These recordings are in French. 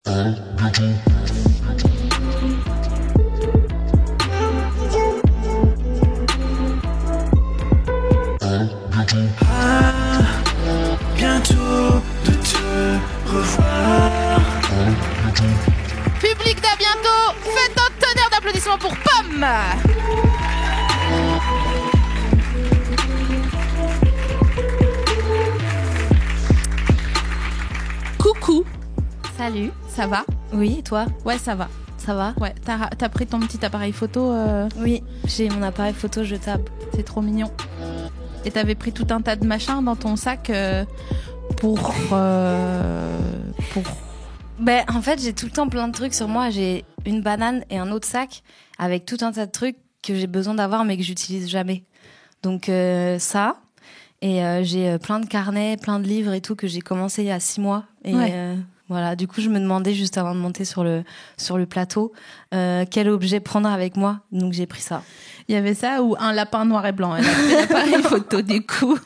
Bientôt de te revoir. Public d'à bientôt. Faites un tonnerre d'applaudissements pour Pomme. Coucou. Salut. Ça va? Oui, et toi? Ouais, ça va. Ça va? Ouais, t'as pris ton petit appareil photo Oui, j'ai mon appareil photo jetable. C'est trop mignon. Et t'avais pris tout un tas de machins dans ton sac pour... Ben, en fait, j'ai tout le temps plein de trucs sur moi. J'ai une banane et un autre sac avec tout un tas de trucs que j'ai besoin d'avoir mais que j'utilise jamais. Donc ça, et j'ai plein de carnets, plein de livres et tout que j'ai commencé il y a 6 mois. Et ouais. Voilà, du coup, je me demandais juste avant de monter sur le plateau quel objet prendre avec moi. Donc j'ai pris ça. Il y avait ça ou un lapin noir et blanc. Elle a pris l'appareil photo du coup.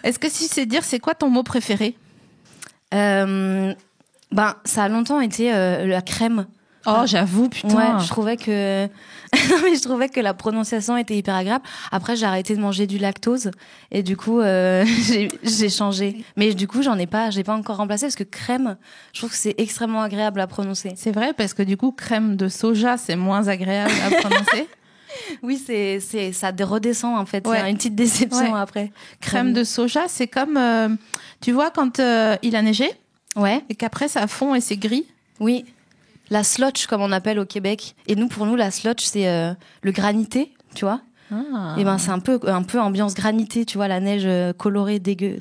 Est-ce que si c'est dire, c'est quoi ton mot préféré? Ben, ça a longtemps été la crème. Oh, j'avoue, putain. Ouais, je trouvais que non, mais je trouvais que la prononciation était hyper agréable. Après, j'ai arrêté de manger du lactose et du coup, j'ai changé. Mais du coup, j'ai pas encore remplacé parce que crème, je trouve que c'est extrêmement agréable à prononcer. C'est vrai parce que du coup, crème de soja, c'est moins agréable à prononcer. Oui, ça redescend en fait. Ouais. C'est une petite déception après. Crème de soja, c'est comme tu vois quand il a neigé. Ouais. Et qu'après ça fond et c'est gris. Oui. La slotch, comme on appelle au Québec. Et nous, pour nous, la slotch, c'est le granité, tu vois. Ah. Et ben, c'est un peu ambiance granité, tu vois, la neige colorée, dégueu.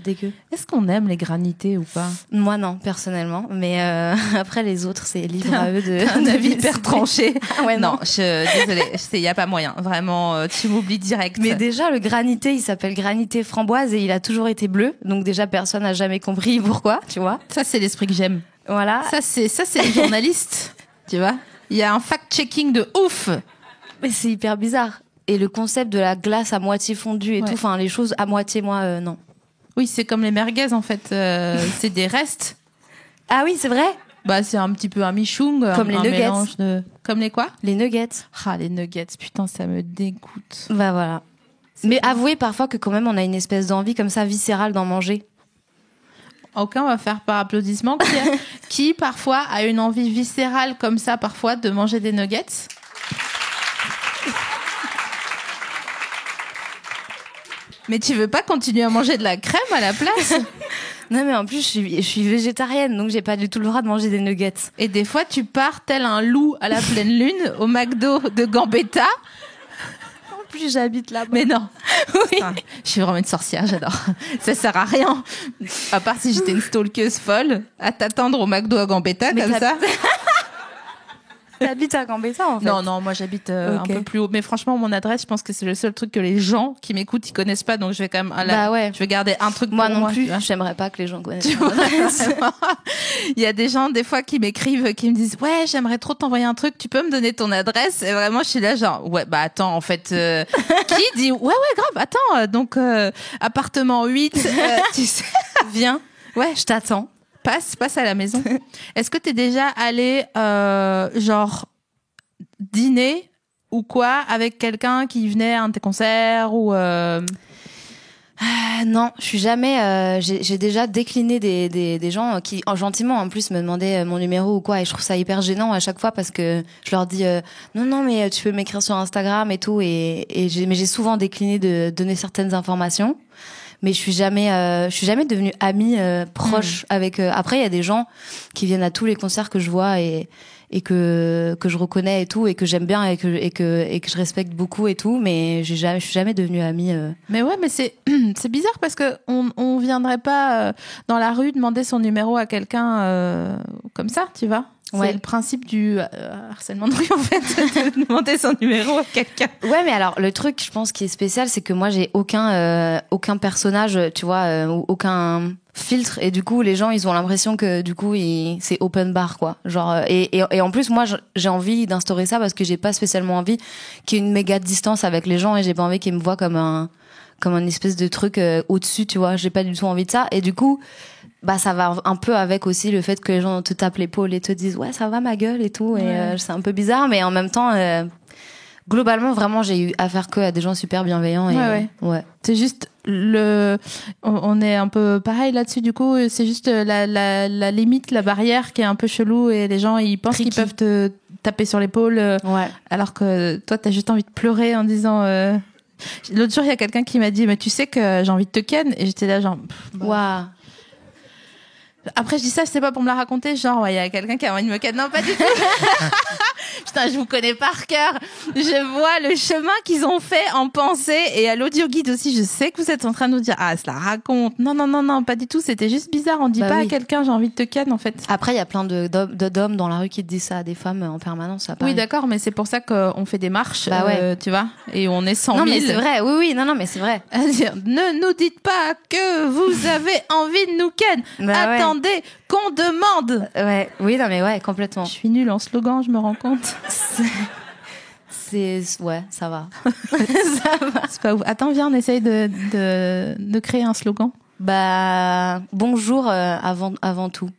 Est-ce qu'on aime les granités ou pas? Moi, non, personnellement. Mais après, les autres, c'est libre à eux de... Un avis hyper tranché. Ah ouais, non. Désolée, il y a pas moyen. Vraiment, tu m'oublies direct. Mais déjà, le granité, il s'appelle granité framboise et il a toujours été bleu. Donc déjà, personne n'a jamais compris pourquoi, tu vois. Ça, c'est l'esprit que j'aime. Voilà. Ça, c'est les journalistes, tu vois. Il y a un fact-checking de ouf. Mais c'est hyper bizarre. Et le concept de la glace à moitié fondue et tout, enfin, les choses à moitié, moi, non. Oui, c'est comme les merguez, en fait. C'est des restes. Ah oui, c'est vrai? Bah, c'est un petit peu un michoung. Comme les nuggets. Mélange de... Comme les quoi? Les nuggets. Ah, les nuggets. Putain, ça me dégoûte. Bah voilà. Mais avouez parfois que quand même, on a une espèce d'envie comme ça, viscérale, d'en manger. Aucun va faire par applaudissement. Qui parfois a une envie viscérale comme ça, parfois, de manger des nuggets? Mais tu veux pas continuer à manger de la crème à la place? Non, mais en plus, je suis végétarienne, donc j'ai pas du tout le droit de manger des nuggets. Et des fois, tu pars tel un loup à la pleine lune au McDo de Gambetta. En plus, j'habite là-bas. Mais non. Oui. Putain, je suis vraiment une sorcière, j'adore. Ça sert à rien. À part si j'étais une stalkeuse folle à t'attendre au McDo à Gambetta, Mais comme ça. T'habites à Gambetta, en fait? Non, moi j'habite un peu plus haut. Mais franchement, mon adresse, je pense que c'est le seul truc que les gens qui m'écoutent, ils connaissent pas. Donc je vais quand même, bah ouais. je vais garder un truc moi pour non moi. plus. J'aimerais pas que les gens connaissent. Il y a des gens, des fois, qui m'écrivent, qui me disent, ouais, j'aimerais trop t'envoyer un truc. Tu peux me donner ton adresse? Et vraiment, je suis là, genre, ouais, bah attends, en fait, qui dit, ouais, grave, attends, donc, appartement 8, tu sais. Viens. Ouais. Je t'attends. Passe à la maison. Est-ce que t'es déjà allé, genre, dîner ou quoi avec quelqu'un qui venait à un de tes concerts ou Non, je suis jamais. J'ai déjà décliné des gens qui gentiment en plus me demandaient mon numéro ou quoi, et je trouve ça hyper gênant à chaque fois parce que je leur dis non mais tu peux m'écrire sur Instagram et tout, mais j'ai souvent décliné de donner certaines informations. Mais je suis jamais devenue amie proche avec. Après, il y a des gens qui viennent à tous les concerts que je vois et que je reconnais et tout, et que j'aime bien et que je respecte beaucoup et tout. Mais je suis jamais devenue amie. Mais ouais, mais c'est bizarre parce que on viendrait pas dans la rue demander son numéro à quelqu'un comme ça, tu vois. C'est le principe du harcèlement de rue, en fait, de demander son numéro à quelqu'un. Ouais, mais alors, le truc, je pense, qui est spécial, c'est que moi, j'ai aucun personnage, tu vois, aucun filtre. Et du coup, les gens, ils ont l'impression que, du coup, c'est open bar, quoi. Genre, et en plus, moi, j'ai envie d'instaurer ça parce que j'ai pas spécialement envie qu'il y ait une méga distance avec les gens et j'ai pas envie qu'ils me voient comme un espèce de truc au-dessus, tu vois. J'ai pas du tout envie de ça. Et du coup, bah ça va un peu avec aussi le fait que les gens te tapent l'épaule et te disent ouais ça va ma gueule et tout, et c'est un peu bizarre, mais en même temps globalement vraiment j'ai eu affaire que à des gens super bienveillants et ouais. C'est juste on est un peu pareil là-dessus, du coup c'est juste la limite, la barrière qui est un peu chelou, et les gens ils pensent qu'ils peuvent te taper sur l'épaule alors que toi t'as juste envie de pleurer en disant l'autre jour il y a quelqu'un qui m'a dit mais tu sais que j'ai envie de te ken, et j'étais là genre waouh. Après je dis ça, c'est pas pour me la raconter, genre il y a quelqu'un qui a envie de me ken, non pas du tout. Putain, je vous connais par cœur. Je vois le chemin qu'ils ont fait en pensée, et à l'audio guide aussi, je sais que vous êtes en train de nous dire ah, ça la raconte. Non, pas du tout, c'était juste bizarre. On dit pas à quelqu'un j'ai envie de te ken en fait. Après, il y a plein d'hommes dans la rue qui te disent ça à des femmes en permanence. Ça, oui, d'accord, mais c'est pour ça qu'on fait des marches, tu vois, et on est 100 000. Non, mais c'est vrai, oui, non, mais c'est vrai. Ne nous dites pas que vous avez envie de nous ken. Attendez qu'on demande. Ouais, oui, non, mais ouais, complètement. Je suis nulle en slogan, je me rends compte. Ouais, ça va. Ça va. C'est pas ouf. Attends, viens, on essaye de créer un slogan. Bah, bonjour avant tout.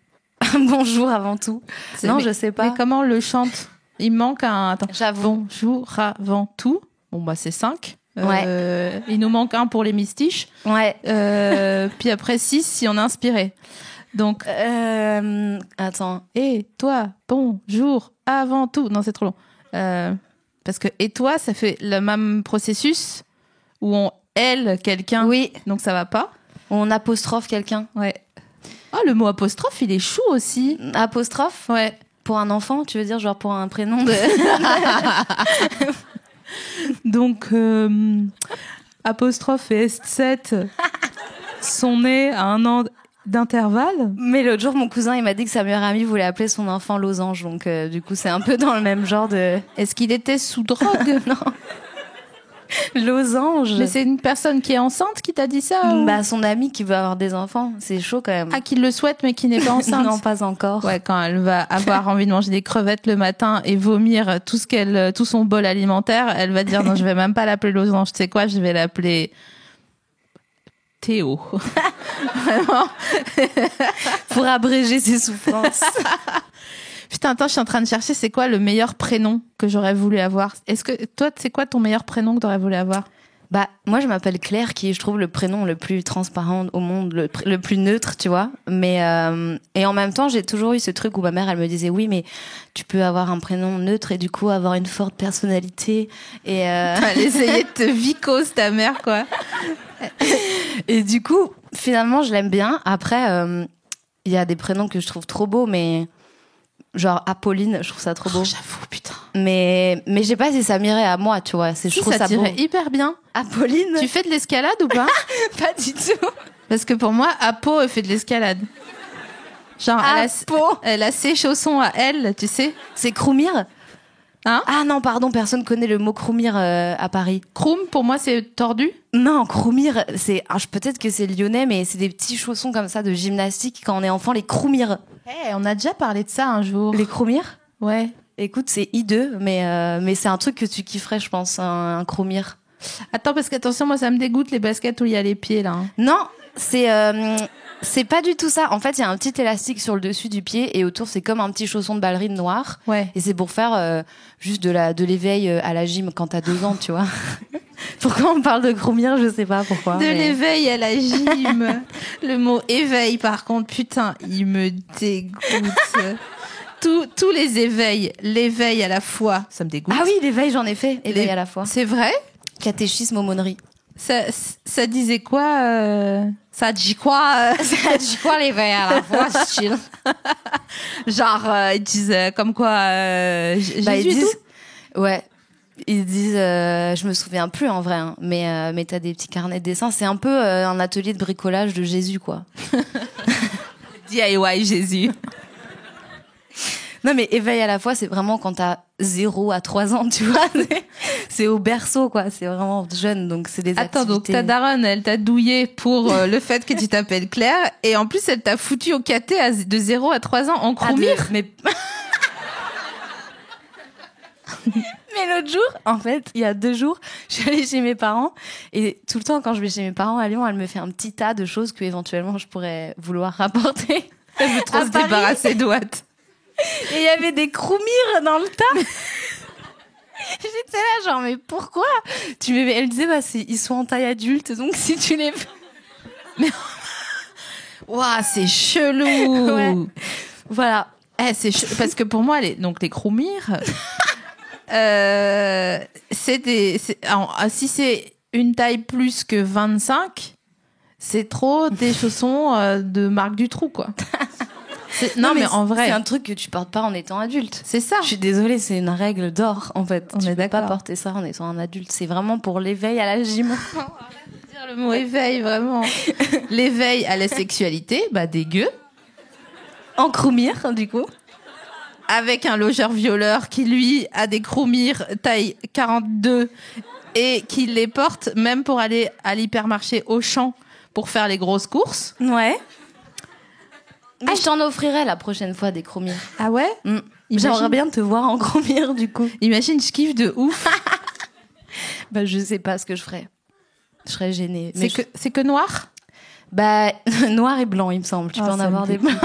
Bonjour avant tout. Non, je sais pas. Mais comment on le chante? Il manque un... Attends. J'avoue. Bonjour avant tout. Bon, bah, c'est 5. Ouais. Il nous manque un pour les mystiches. Ouais. Puis après 6 si on est inspiré. Donc... Attends. Et toi, bonjour avant tout. Non, c'est trop long. Parce que et toi, ça fait le même processus où on elle quelqu'un. Oui. Donc ça va pas. On apostrophe quelqu'un. Ouais. Oh, le mot apostrophe, il est chou aussi. Apostrophe? Ouais. Pour un enfant, tu veux dire genre pour un prénom de... Donc, apostrophe et S7 sont nés à 1 an d'intervalle. Mais l'autre jour, mon cousin, il m'a dit que sa meilleure amie voulait appeler son enfant Losange. Donc, du coup, c'est un peu dans le même genre de... Est-ce qu'il était sous drogue? Non. Losange. Mais c'est une personne qui est enceinte qui t'a dit ça ou... Bah, son amie qui veut avoir des enfants. C'est chaud quand même. Ah, qui le souhaite mais qui n'est pas enceinte. Non, pas encore. Ouais, quand elle va avoir envie de manger des crevettes le matin et vomir tout son bol alimentaire, elle va dire non, je vais même pas l'appeler Losange. Tu sais quoi, je vais l'appeler Théo. Vraiment. Pour abréger ses souffrances. Putain, attends, je suis en train de chercher c'est quoi le meilleur prénom que j'aurais voulu avoir. Est-ce que toi, c'est quoi ton meilleur prénom que t'aurais voulu avoir? Bah, moi, je m'appelle Claire, qui est, je trouve, le prénom le plus transparent au monde, le plus neutre, tu vois. Mais, et en même temps, j'ai toujours eu ce truc où ma mère, elle me disait, oui, mais tu peux avoir un prénom neutre et du coup avoir une forte personnalité. Et, elle essayait de te vicose, ta mère, quoi. Et du coup, finalement, je l'aime bien. Après, il y a des prénoms que je trouve trop beaux, mais genre Apolline, je trouve ça trop beau. J'avoue, putain. Mais je sais pas si ça m'irait à moi, tu vois. Je trouve ça t'irait beau. hyper bien. Apolline. Tu fais de l'escalade ou pas? Pas du tout. Parce que pour moi, Apo, elle fait de l'escalade. Genre, elle a ses chaussons à elle, tu sais. C'est Croumir? Hein? Ah non, pardon, personne connaît le mot Croumir à Paris. Croum, pour moi, c'est tordu. Non, Croumir, c'est... peut-être que c'est lyonnais, mais c'est des petits chaussons comme ça de gymnastique quand on est enfant, les Croumir. On a déjà parlé de ça un jour. Les Croumir? Ouais. Écoute, c'est hideux, mais c'est un truc que tu kifferais, je pense, un Croumir. Attends, parce qu'attention, moi, ça me dégoûte les baskets où il y a les pieds, là. Non, c'est pas du tout ça. En fait, il y a un petit élastique sur le dessus du pied et autour, c'est comme un petit chausson de ballerine noir. Ouais. Et c'est pour faire juste de l'éveil à la gym quand t'as 2 ans, tu vois. Pourquoi on parle de Croumir, je sais pas pourquoi. L'éveil à la gym. Le mot éveil, par contre, putain, il me dégoûte. Tous les éveils, l'éveil à la foi, ça me dégoûte. Ah oui, l'éveil, j'en ai fait. Éveil à la foi. C'est vrai? Catéchisme, aumônerie. Ça disait quoi Ça dit quoi Ça dit quoi l'éveil à la fois, style? Genre, ils disent comme quoi Jésus ils disent, et tout. Ouais. Ils disent, je me souviens plus en vrai, hein, mais t'as des petits carnets de dessin. C'est un peu un atelier de bricolage de Jésus, quoi. DIY Jésus. Non, mais éveil à la fois, c'est vraiment quand t'as 0 à 3 ans, tu vois. C'est au berceau, quoi. C'est vraiment jeune, donc c'est des activités. Attends, donc ta daronne, elle t'a douillé pour le fait que tu t'appelles Claire, et en plus, elle t'a foutu au caté de 0 à 3 ans en Croumir. Mais Mais l'autre jour, en fait, il y a 2 jours, je suis allée chez mes parents et tout le temps, quand je vais chez mes parents à Lyon, elle me fait un petit tas de choses que éventuellement je pourrais vouloir rapporter. Elle veut trop À se Paris. débarrasser de Watt. Et il y avait des croumirs dans le tas. J'étais là, genre, mais pourquoi Elle disait, bah, ils sont en taille adulte, donc si tu les... Ouah, c'est chelou. Ouais. Voilà. Parce que pour moi, les croumirs, si c'est une taille plus que 25, c'est trop des chaussons de Marc Dutroux, quoi. Non, mais en vrai, c'est un truc que tu portes pas en étant adulte. c'est ça. Je suis désolée, c'est une règle d'or, en fait. On Tu est peux pas d'accord. porter ça en étant un adulte. C'est vraiment pour l'éveil à la gym. Dire le mot éveil, vraiment. L'éveil à la sexualité, bah dégueu. En croumir, du coup. Avec un logeur violeur qui, lui, a des croumirs taille 42 et qui les porte même pour aller à l'hypermarché Auchan pour faire les grosses courses. Ouais. Mais je t'en offrirai la prochaine fois des croumir. Ah ouais? J'aimerais bien te voir en croumir, du coup. Imagine, je kiffe de ouf. Bah, je sais pas ce que je ferais. Je serais gênée. Mais C'est que noir? Bah, noir et blanc, il me semble. Tu peux en ça avoir me des blancs.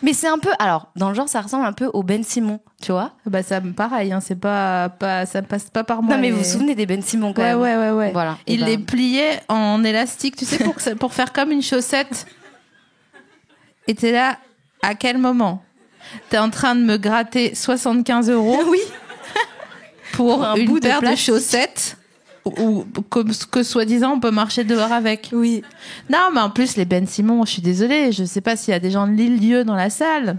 Mais c'est un peu... Alors, dans le genre, ça ressemble un peu au Ben Simon, tu vois? Bah ça pareil, hein, c'est pas ça passe pas par moi. Non, mais vous vous souvenez des Ben Simon, quand même? Ouais. Voilà. Il Et les ben, pliait en élastique, tu sais, pour faire comme une chaussette. Et t'es là, à quel moment t'es en train de me gratter 75 € oui. pour un une bout de paire de plastique. chaussettes ou que soi-disant on peut marcher dehors avec. Oui. Non, mais en plus les Ben Simon, je suis désolée, je sais pas s'il y a des gens de Lille-Lieu dans la salle.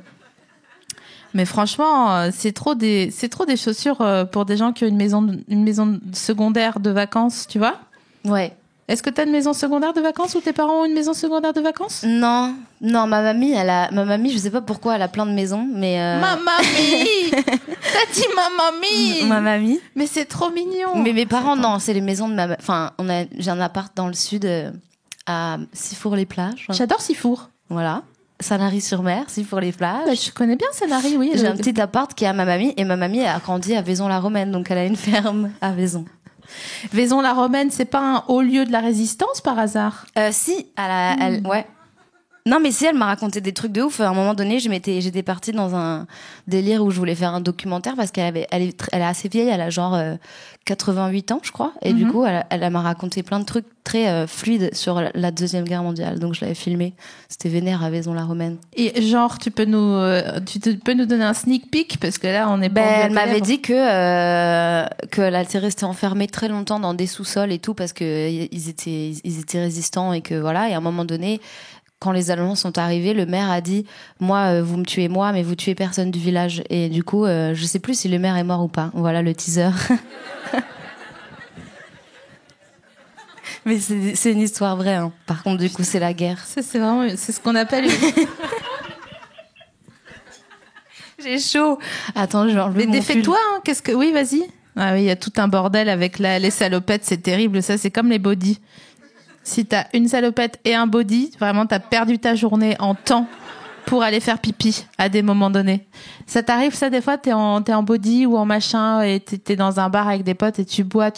Mais franchement, c'est trop des chaussures pour des gens qui ont une maison secondaire de vacances, tu vois? Ouais. Est-ce que t'as une maison secondaire de vacances ou tes parents ont une maison secondaire de vacances? Non, ma mamie, je sais pas pourquoi, elle a plein de maisons, mais... Ma mamie! T'as dit ma mamie! Ma mamie. Mais c'est trop mignon! Mais mes parents, non, c'est les maisons de ma... Enfin, j'ai un appart dans le sud, à Sifour-les-Plages. J'adore Sifour. Voilà. Sanary-sur-Mer, Sifour-les-Plages. Bah, je connais bien Sanary, oui. J'ai un petit appart qui est à ma mamie, et ma mamie a grandi à Vaison-la-Romaine, donc elle a une ferme à Vaison. Vaison-la-Romaine, c'est pas un haut lieu de la résistance par hasard? Si, ouais. Non, mais si, elle m'a raconté des trucs de ouf. À un moment donné, j'étais partie dans un délire où je voulais faire un documentaire parce elle est assez vieille, elle a genre 88 ans, je crois. Et du coup, elle m'a raconté plein de trucs très fluides sur la Deuxième Guerre mondiale. Donc, je l'avais filmé. C'était vénère à Vaison-la-Romaine. Et genre, tu peux nous donner un sneak peek parce que là, on est pas. Elle m'avait dit qu'elle était restée enfermée très longtemps dans des sous-sols et tout parce que ils étaient résistants et que voilà. Et à un moment donné, quand les Allemands sont arrivés, le maire a dit moi, vous me tuez moi, mais vous tuez personne du village. Et du coup, je sais plus si le maire est mort ou pas. Voilà le teaser. Mais c'est une histoire vraie. Hein. Par contre, du coup, c'est la guerre. C'est ce qu'on appelle. J'ai chaud. Attends, je vais enlever Mais mon défais-toi. Hein. Oui, vas-y. Ah oui, il y a tout un bordel avec les salopettes. C'est terrible. Ça, c'est comme les bodys. Si t'as une salopette et un body, vraiment, t'as perdu ta journée en temps pour aller faire pipi à des moments donnés. Ça t'arrive, ça, des fois, t'es en body ou en machin et t'es dans un bar avec des potes et tu bois et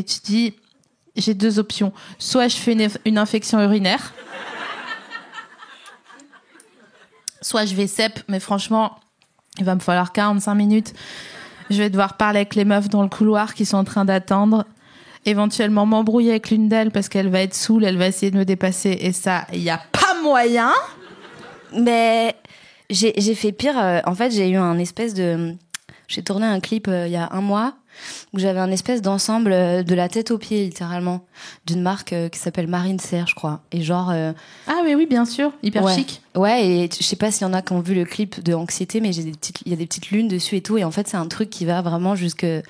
tu dis, j'ai 2 options. Soit je fais une infection urinaire, soit je vais cep, mais franchement, il va me falloir 45 minutes. Je vais devoir parler avec les meufs dans le couloir qui sont en train d'attendre. Éventuellement m'embrouiller avec l'une d'elles parce qu'elle va être saoule, elle va essayer de me dépasser et ça, il y a pas moyen. Mais j'ai fait pire. En fait, j'ai eu un espèce de... J'ai tourné un clip il y a 1 mois où j'avais un espèce d'ensemble de la tête aux pieds, littéralement, d'une marque qui s'appelle Marine Serre, je crois. Et genre... Ah mais oui, bien sûr, hyper chic. Ouais, et je sais pas s'il y en a qui ont vu le clip de Anxiété, mais il y a des petites lunes dessus et tout. Et en fait, c'est un truc qui va vraiment jusqu'aux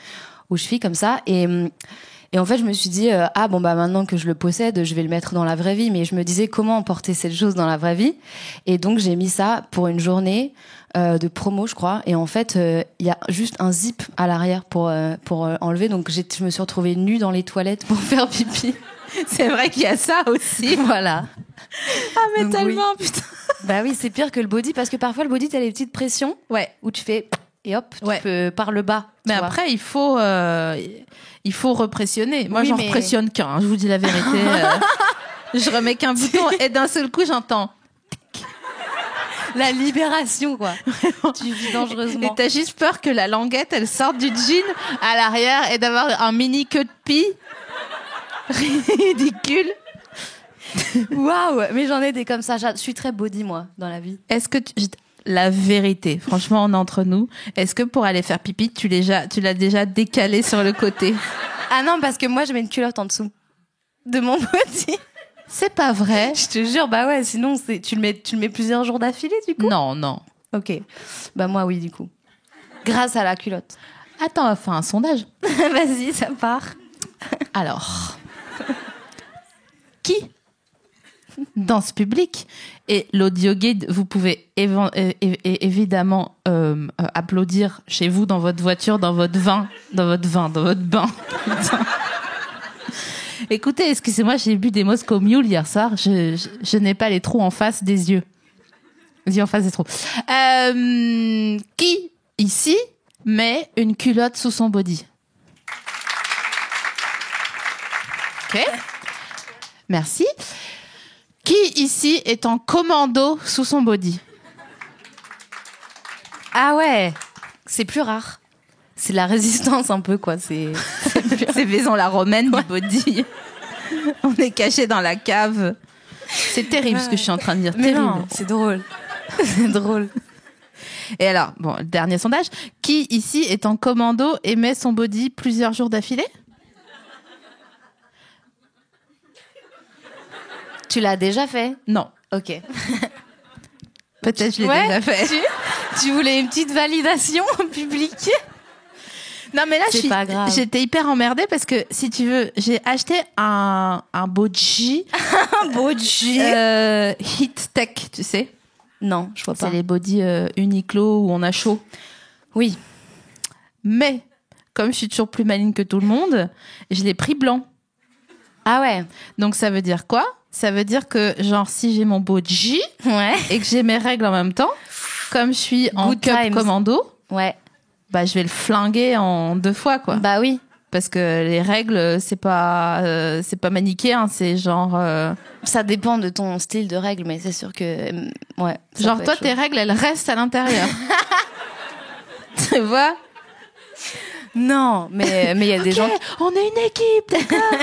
chevilles comme ça. Et en fait, je me suis dit, maintenant que je le possède, je vais le mettre dans la vraie vie. Mais je me disais, comment emporter cette chose dans la vraie vie? Et donc, j'ai mis ça pour une journée de promo, je crois. Et en fait, il y a juste un zip à l'arrière pour enlever. Donc, je me suis retrouvée nue dans les toilettes pour faire pipi. C'est vrai qu'il y a ça aussi. Voilà. Ah, mais Donc, tellement, putain. Bah oui, c'est pire que le body, parce que parfois, le body, t'as les petites pressions. Ouais. Où tu fais... et hop, tu Ouais. peux par le bas. tu Mais vois. après, il faut repressionner. Moi, Oui, j'en mais- repressionne qu'un. Je vous dis la vérité. Je remets qu'un bouton et d'un seul coup, j'entends. La libération, quoi. Tu vis Et dangereusement. t'as juste peur que la languette, elle sorte du jean à l'arrière et d'avoir un mini queue de pie. Ridicule. Waouh, mais j'en ai des comme ça. Je suis très body, moi, dans la vie. Est-ce que la vérité, franchement, on est entre nous. Est-ce que pour aller faire pipi, tu l'as déjà décalé sur le côté? Ah non, parce que moi, je mets une culotte en dessous de mon body. C'est pas vrai. Je te jure, bah ouais, sinon, tu le mets plusieurs jours d'affilée, du coup. Non, non. Ok. Bah moi, oui, du coup. Grâce à la culotte. Attends, on va faire un sondage. Vas-y, ça part. Alors, qui dans ce public, et l'audio guide, vous pouvez évidemment applaudir chez vous, dans votre voiture, dans votre bain. Putain. Écoutez, excusez-moi, j'ai bu des Moscow Mule hier soir. Je n'ai pas les trous en face des yeux. Les yeux en face des trous. Qui, ici, met une culotte sous son body? Ok. Merci. Qui, ici, est en commando sous son body? Ah ouais, c'est plus rare. C'est la résistance un peu, quoi. C'est C'est Vaison la romaine du body. On est caché dans la cave. C'est terrible ce que je suis en train de dire. Mais Terrible. non, c'est drôle. C'est drôle. Et alors, bon, le dernier sondage. Qui ici est en commando et met son body plusieurs jours d'affilée? Tu l'as déjà fait? Non. Ok. Peut-être je l'ai Ouais, déjà fait. Tu voulais une petite validation en public? Non, mais là, C'est pas grave. j'étais hyper emmerdée parce que, si tu veux, j'ai acheté un body Un beau G. Heat Tech, tu sais. Non, je vois pas. C'est les body Uniqlo où on a chaud. Oui. Mais, comme je suis toujours plus maligne que tout le monde, je l'ai pris blanc. Ah ouais. Donc, ça veut dire quoi? Ça veut dire que, genre, si j'ai mon body Ouais. et que j'ai mes règles en même temps, comme je suis en Good cup times. commando, Ouais. bah, je vais le flinguer en 2 fois, quoi. Bah oui. Parce que les règles, c'est pas manichéen, c'est genre... Ça dépend de ton style de règle, mais c'est sûr que ouais. ça genre, peut toi, être tes chaud. règles, elles restent à l'intérieur. Tu vois? Non, mais il y a des gens. On est une équipe, d'accord?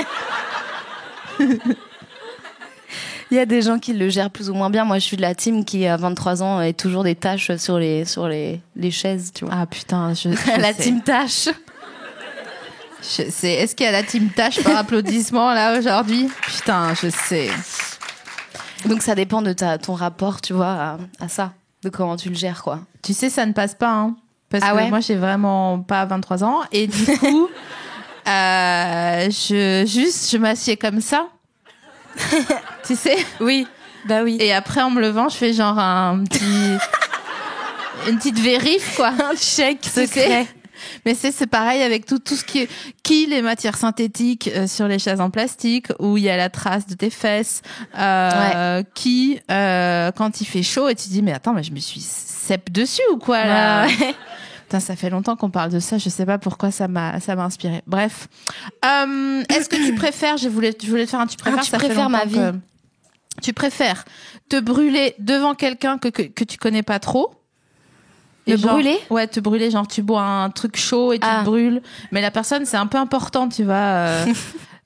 Il y a des gens qui le gèrent plus ou moins bien. Moi, je suis de la team qui, à 23 ans, a toujours des taches sur les chaises, tu vois. Ah putain, je La sais. team tache. Est-ce qu'il y a la team tâche par applaudissement là aujourd'hui? Putain, je sais. Donc, ça dépend de ton rapport, tu vois, à ça. De comment tu le gères, quoi. Tu sais, ça ne passe pas, hein. Parce Ah que ouais moi, j'ai vraiment pas 23 ans. Et du coup, je m'assieds comme ça. Tu sais? Oui. Bah oui. Et après, en me levant, je fais genre une petite vérif, quoi. un chèque Tu sais. secret. Mais c'est pareil avec tout ce qui les matières synthétiques sur les chaises en plastique, où il y a la trace de tes fesses, qui quand il fait chaud et tu te dis mais attends, mais je me suis cep dessus ou quoi là? Ouais. Putain, ça fait longtemps qu'on parle de ça, je sais pas pourquoi ça m'a inspiré. Bref, est-ce que tu préfères, je voulais te faire un tu préfères, tu ça fait préfères ma longtemps tu préfères te brûler devant quelqu'un que tu connais pas trop? Me Et genre, brûler? Ouais, te brûler, genre tu bois un truc chaud et tu te brûles. Mais la personne, c'est un peu important, tu vois.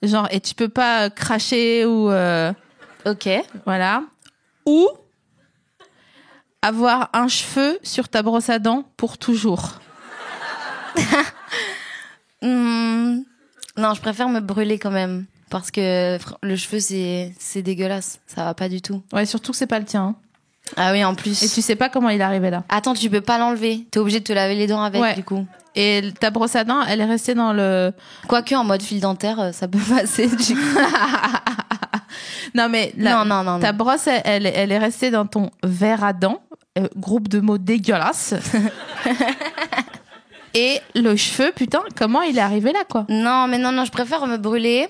Genre, et tu peux pas cracher ou... Ok. voilà. Ou avoir un cheveu sur ta brosse à dents pour toujours. Non, je préfère me brûler quand même. Parce que le cheveu, c'est dégueulasse. Ça va pas du tout. Ouais, surtout que c'est pas le tien. Hein. Ah oui, en plus. Et tu sais pas comment il est arrivé là. Attends, tu peux pas l'enlever. T'es obligé de te laver les dents avec, Ouais. du coup. Et ta brosse à dents, elle est restée dans le... Quoique, en mode fil dentaire, ça peut passer, du coup. Non, mais Non. ta brosse, elle est restée dans ton verre à dents. Groupe de mots dégueulasses. Et le cheveu, putain, comment il est arrivé là, quoi? Non, mais non, je préfère me brûler.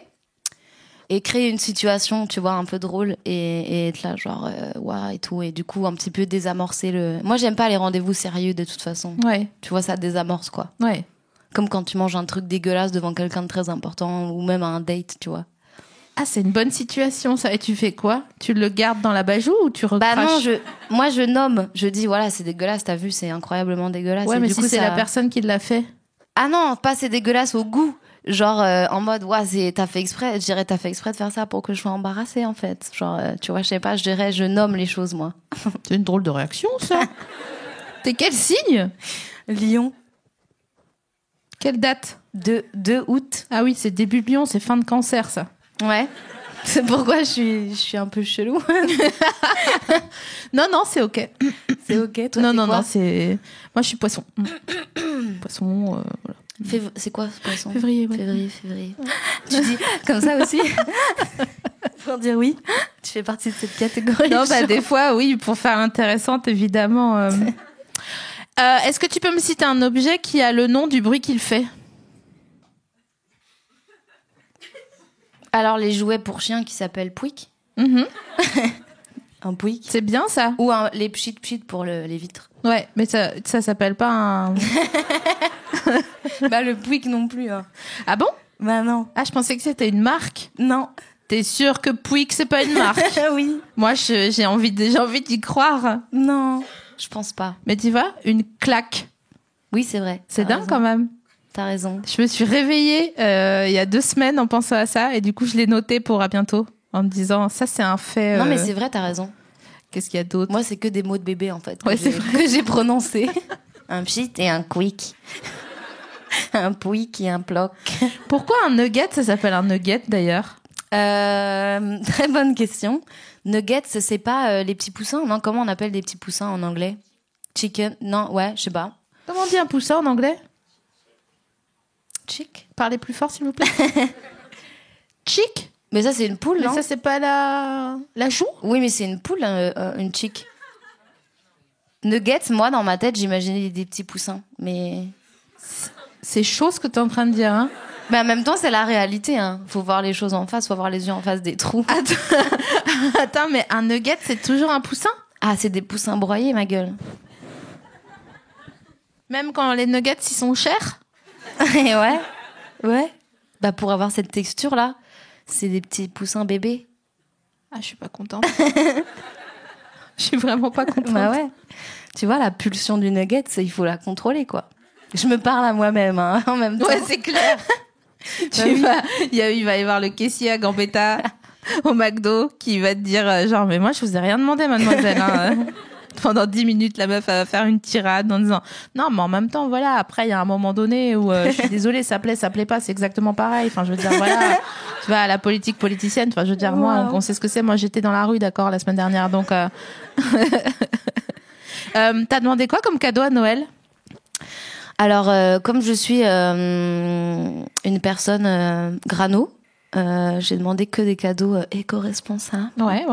et créer une situation, tu vois, un peu drôle et être là genre ouah et tout, et du coup un petit peu désamorcer le. Moi j'aime pas les rendez-vous sérieux de toute façon. Ouais. Tu vois, ça désamorce quoi. Ouais. Comme quand tu manges un truc dégueulasse devant quelqu'un de très important ou même à un date, tu vois. Ah, c'est une bonne situation, ça. Et tu fais quoi? Tu le gardes dans la bajoue ou tu recraches? Bah non, moi je nomme, je dis voilà, c'est dégueulasse, t'as vu, c'est incroyablement dégueulasse. Ouais, et mais du si coup, c'est ça... la personne qui l'a fait. Ah non, pas c'est dégueulasse au goût. Genre en mode ouais, t'as fait exprès, je dirais t'as fait exprès de faire ça pour que je sois embarrassée en fait. Genre tu vois, je sais pas, je dirais je nomme les choses moi. C'est une drôle de réaction, ça. T'es quel signe? Lion, Quelle date? 2 août. Ah oui, c'est début Lion, c'est fin de Cancer, ça. Ouais. C'est pourquoi je suis un peu chelou. Non, c'est ok. C'est ok, toi Non, t'es non, quoi? non, c'est... Moi, je suis poisson. Poisson, voilà. C'est quoi ce poisson? Février, ouais. Février. Tu dis comme ça aussi? Pour dire oui, tu fais partie de cette catégorie. Non, bah des fois, oui, pour faire intéressante, évidemment. Est-ce que tu peux me citer un objet qui a le nom du bruit qu'il fait? Alors les jouets pour chiens qui s'appellent Pouic. Un Pouic. C'est bien, ça? Ou les pchit pour les vitres. Ouais, mais ça s'appelle pas un... Bah le Pouic non plus. Hein. Ah bon? Bah non. Ah, je pensais que c'était une marque. Non. T'es sûre que Pouic, c'est pas une marque? Oui. Moi, j'ai envie d'y croire. Non, je pense pas. Mais tu vois, une claque. Oui, c'est vrai. C'est T'as dingue raison. quand même. T'as raison. Je me suis réveillée il y a 2 semaines en pensant à ça et du coup je l'ai noté pour à bientôt en me disant ça c'est un fait. Non mais c'est vrai, t'as raison. Qu'est-ce qu'il y a d'autre? Moi c'est que des mots de bébé en fait Ouais, c'est vrai. que j'ai prononcés. Un pchit et un quick. Un Pouic et un ploc. Pourquoi un nugget ça s'appelle un nugget d'ailleurs? Très bonne question. Nuggets, c'est pas les petits poussins? Non, comment on appelle des petits poussins en anglais? Chicken? Non, ouais, je sais pas. Comment on dit un poussin en anglais? Chick? Parlez plus fort s'il vous plaît. Chick? Mais ça c'est une poule, Mais non? ça c'est pas la joue? Oui, mais c'est une poule, une chick. Nuggets, moi dans ma tête j'imaginais des petits poussins, mais C'est chaud ce que t'es en train de dire, hein? en même temps c'est la réalité, hein. Faut voir les choses en face, faut voir les yeux en face des trous. Attends, mais un nugget c'est toujours un poussin? Ah, c'est des poussins broyés, ma gueule. Même quand les nuggets ils sont chers? Et ouais. Bah pour avoir cette texture là, c'est des petits poussins bébés. Ah, je suis pas contente. Je suis vraiment pas contente. Bah ouais. Tu vois, la pulsion du nugget, il faut la contrôler, quoi. Je me parle à moi-même, hein, en même temps. Ouais, c'est clair. Il va y avoir le caissier à Gambetta au McDo qui va te dire genre mais moi je vous ai rien demandé mademoiselle. Hein. Pendant 10 minutes la meuf elle va faire une tirade en disant non mais en même temps voilà après il y a un moment donné où je suis désolée ça plaît pas c'est exactement pareil. Enfin je veux dire voilà tu vas à la politique politicienne. Enfin je veux dire moi on sait ce que c'est. Moi j'étais dans la rue d'accord la semaine dernière donc t'as demandé quoi comme cadeau à Noël? Alors, comme je suis une personne grano, j'ai demandé que des cadeaux éco-responsables. Ouais.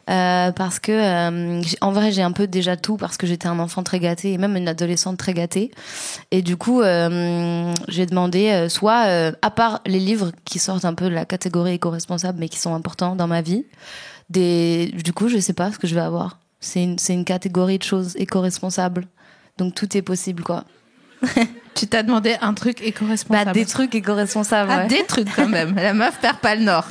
Parce que, en vrai, j'ai un peu déjà tout parce que j'étais un enfant très gâté et même une adolescente très gâtée. Et du coup, j'ai demandé soit, à part les livres qui sortent un peu de la catégorie éco-responsable mais qui sont importants dans ma vie, du coup, je sais pas ce que je vais avoir. C'est une catégorie de choses éco-responsables. Donc tout est possible, quoi. Tu t'as demandé un truc éco-responsable. Bah, des trucs éco-responsables. Ah, Ouais. des trucs quand même. La meuf perd pas le nord.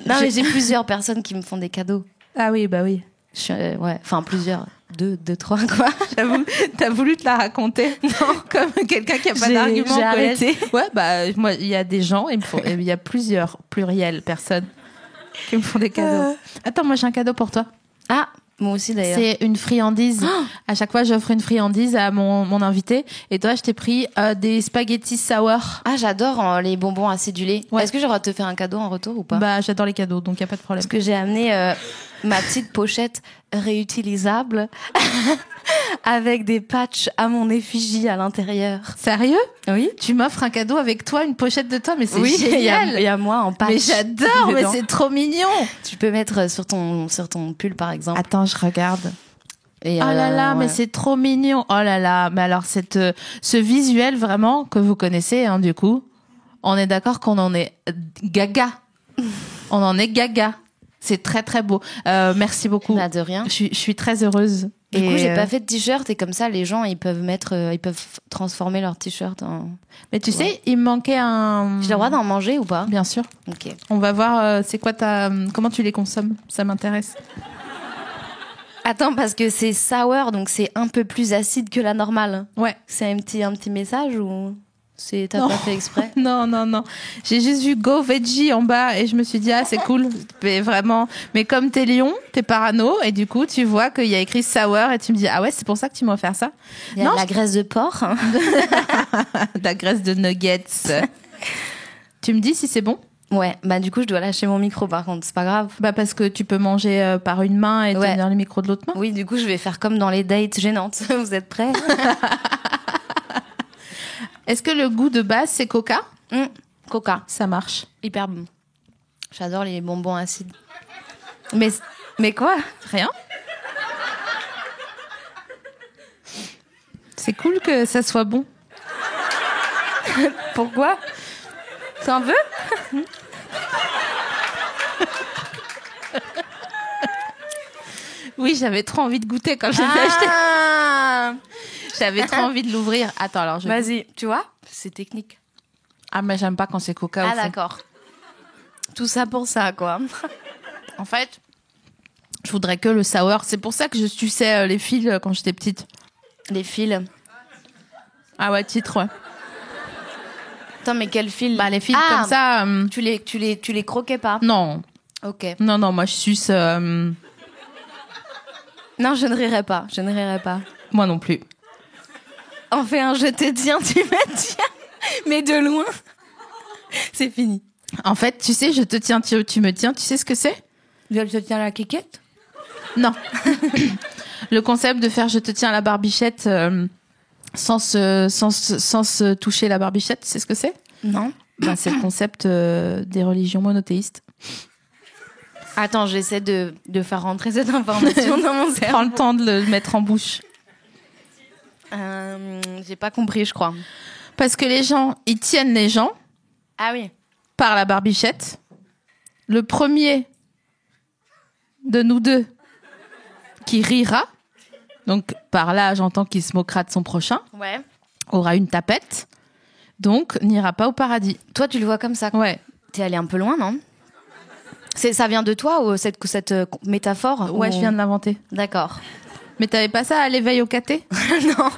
Non, mais j'ai plusieurs personnes qui me font des cadeaux. Ah oui, bah oui. Ouais, enfin plusieurs. 2, 3, quoi. J'avoue, t'as voulu te la raconter. Non, comme quelqu'un qui a pas J'ai d'argument. au collège. arrêté. Ouais, bah moi, il y a des gens, il y a plusieurs pluriels personnes qui me font des cadeaux. Attends, moi j'ai un cadeau pour toi. Ah, moi aussi d'ailleurs. C'est une friandise. À chaque fois, j'offre une friandise à mon invité. Et toi, je t'ai pris des spaghettis sour. Ah, j'adore les bonbons acidulés. Ouais. Est-ce que j'aurai à te faire un cadeau en retour ou pas? Bah, j'adore les cadeaux, donc il y a pas de problème. Parce que j'ai amené ma petite pochette réutilisable avec des patchs à mon effigie à l'intérieur. Sérieux? Oui. Tu m'offres un cadeau avec toi, une pochette de toi, mais c'est Oui, génial. il y a moi en patch. Mais j'adore, mais dedans. c'est trop mignon. Tu peux mettre sur ton pull par exemple. Attends, je regarde. Et, Oh là là, mais ouais. c'est trop mignon. Oh là là, mais alors ce visuel vraiment que vous connaissez, hein, du coup, on est d'accord qu'on en est gaga. On en est gaga. C'est très très beau. Merci beaucoup. Bah, de rien. Je suis très heureuse. Du coup, j'ai pas fait de t-shirt et comme ça, les gens, ils peuvent transformer leur t-shirt en... Mais tu sais, il me manquait un... J'ai le droit d'en manger ou pas? Bien sûr. Ok. On va voir, c'est quoi comment tu les consommes. Ça m'intéresse. Attends, parce que c'est sour, donc c'est un peu plus acide que la normale. Ouais. C'est un petit message ou t'as Non. pas fait exprès? Non. J'ai juste vu Go Veggie en bas et je me suis dit, ah, c'est cool. Mais vraiment. Mais comme t'es lion, t'es parano et du coup, tu vois qu'il y a écrit sour et tu me dis, ah ouais, c'est pour ça que tu m'as offert ça. Il y a de la graisse de porc. De la graisse de nuggets. Tu me dis si c'est bon? Ouais, bah du coup, je dois lâcher mon micro par contre, c'est pas grave. Bah parce que tu peux manger par une main et tenir le micro de l'autre main. Oui, du coup, je vais faire comme dans les dates gênantes. Vous êtes prêts? Est-ce que le goût de base, c'est Coca? Coca. Ça marche. Hyper bon. J'adore les bonbons acides. Mais quoi? Rien. C'est cool que ça soit bon. Pourquoi? T'en veux? Oui, j'avais trop envie de goûter quand je l'ai acheté. J'avais trop envie de l'ouvrir. Attends, alors Vas-y, tu vois? C'est technique. Ah, mais j'aime pas quand c'est Coca. Ah, d'accord. Tout ça pour ça, quoi. En fait, je voudrais que le sour. C'est pour ça que je suçais les fils quand j'étais petite. Les fils. Ah ouais, titre, ouais. Attends, mais quel fil? Bah, les fils comme ça. Tu les croquais pas? Non. Ok. Non, moi je suce. Non, je ne rirai pas. Moi non plus. On fait un je te tiens, tu me tiens. Mais de loin. C'est fini. En fait, tu sais, je te tiens, tu me tiens. Tu sais ce que c'est? Je te tiens la cliquette? Non. Le concept de faire je te tiens la barbichette sans se toucher la barbichette, c'est ce que c'est? Non. Ben, c'est le concept des religions monothéistes. Attends, j'essaie de faire rentrer cette information dans mon cerveau. Prends le temps de le mettre en bouche. J'ai pas compris, je crois. Parce que les gens, ils tiennent les gens Ah oui. par la barbichette. Le premier de nous deux qui rira, donc par là j'entends qu'il se moquera de son prochain, Ouais. aura une tapette, donc n'ira pas au paradis. Toi, tu le vois comme ça. Ouais. T'es allé un peu loin, non? Ça vient de toi, ou cette métaphore? Ouais, ou... je viens de l'inventer. D'accord. Mais t'avais pas ça à l'éveil au caté? Non.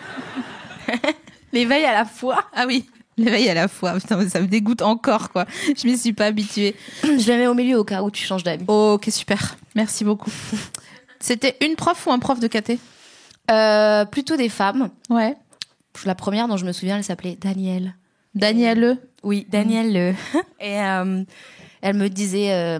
L'éveil à la foi. Ah oui, l'éveil à la fois. Putain, ça me dégoûte encore, quoi. Je m'y suis pas habituée. Je la mets au milieu au cas où tu changes d'avis. Ok, super. Merci beaucoup. C'était une prof ou un prof de caté? Plutôt des femmes. Ouais. La première dont je me souviens, elle s'appelait Danielle. Danielle. Oui, Danielle. Et elle me disait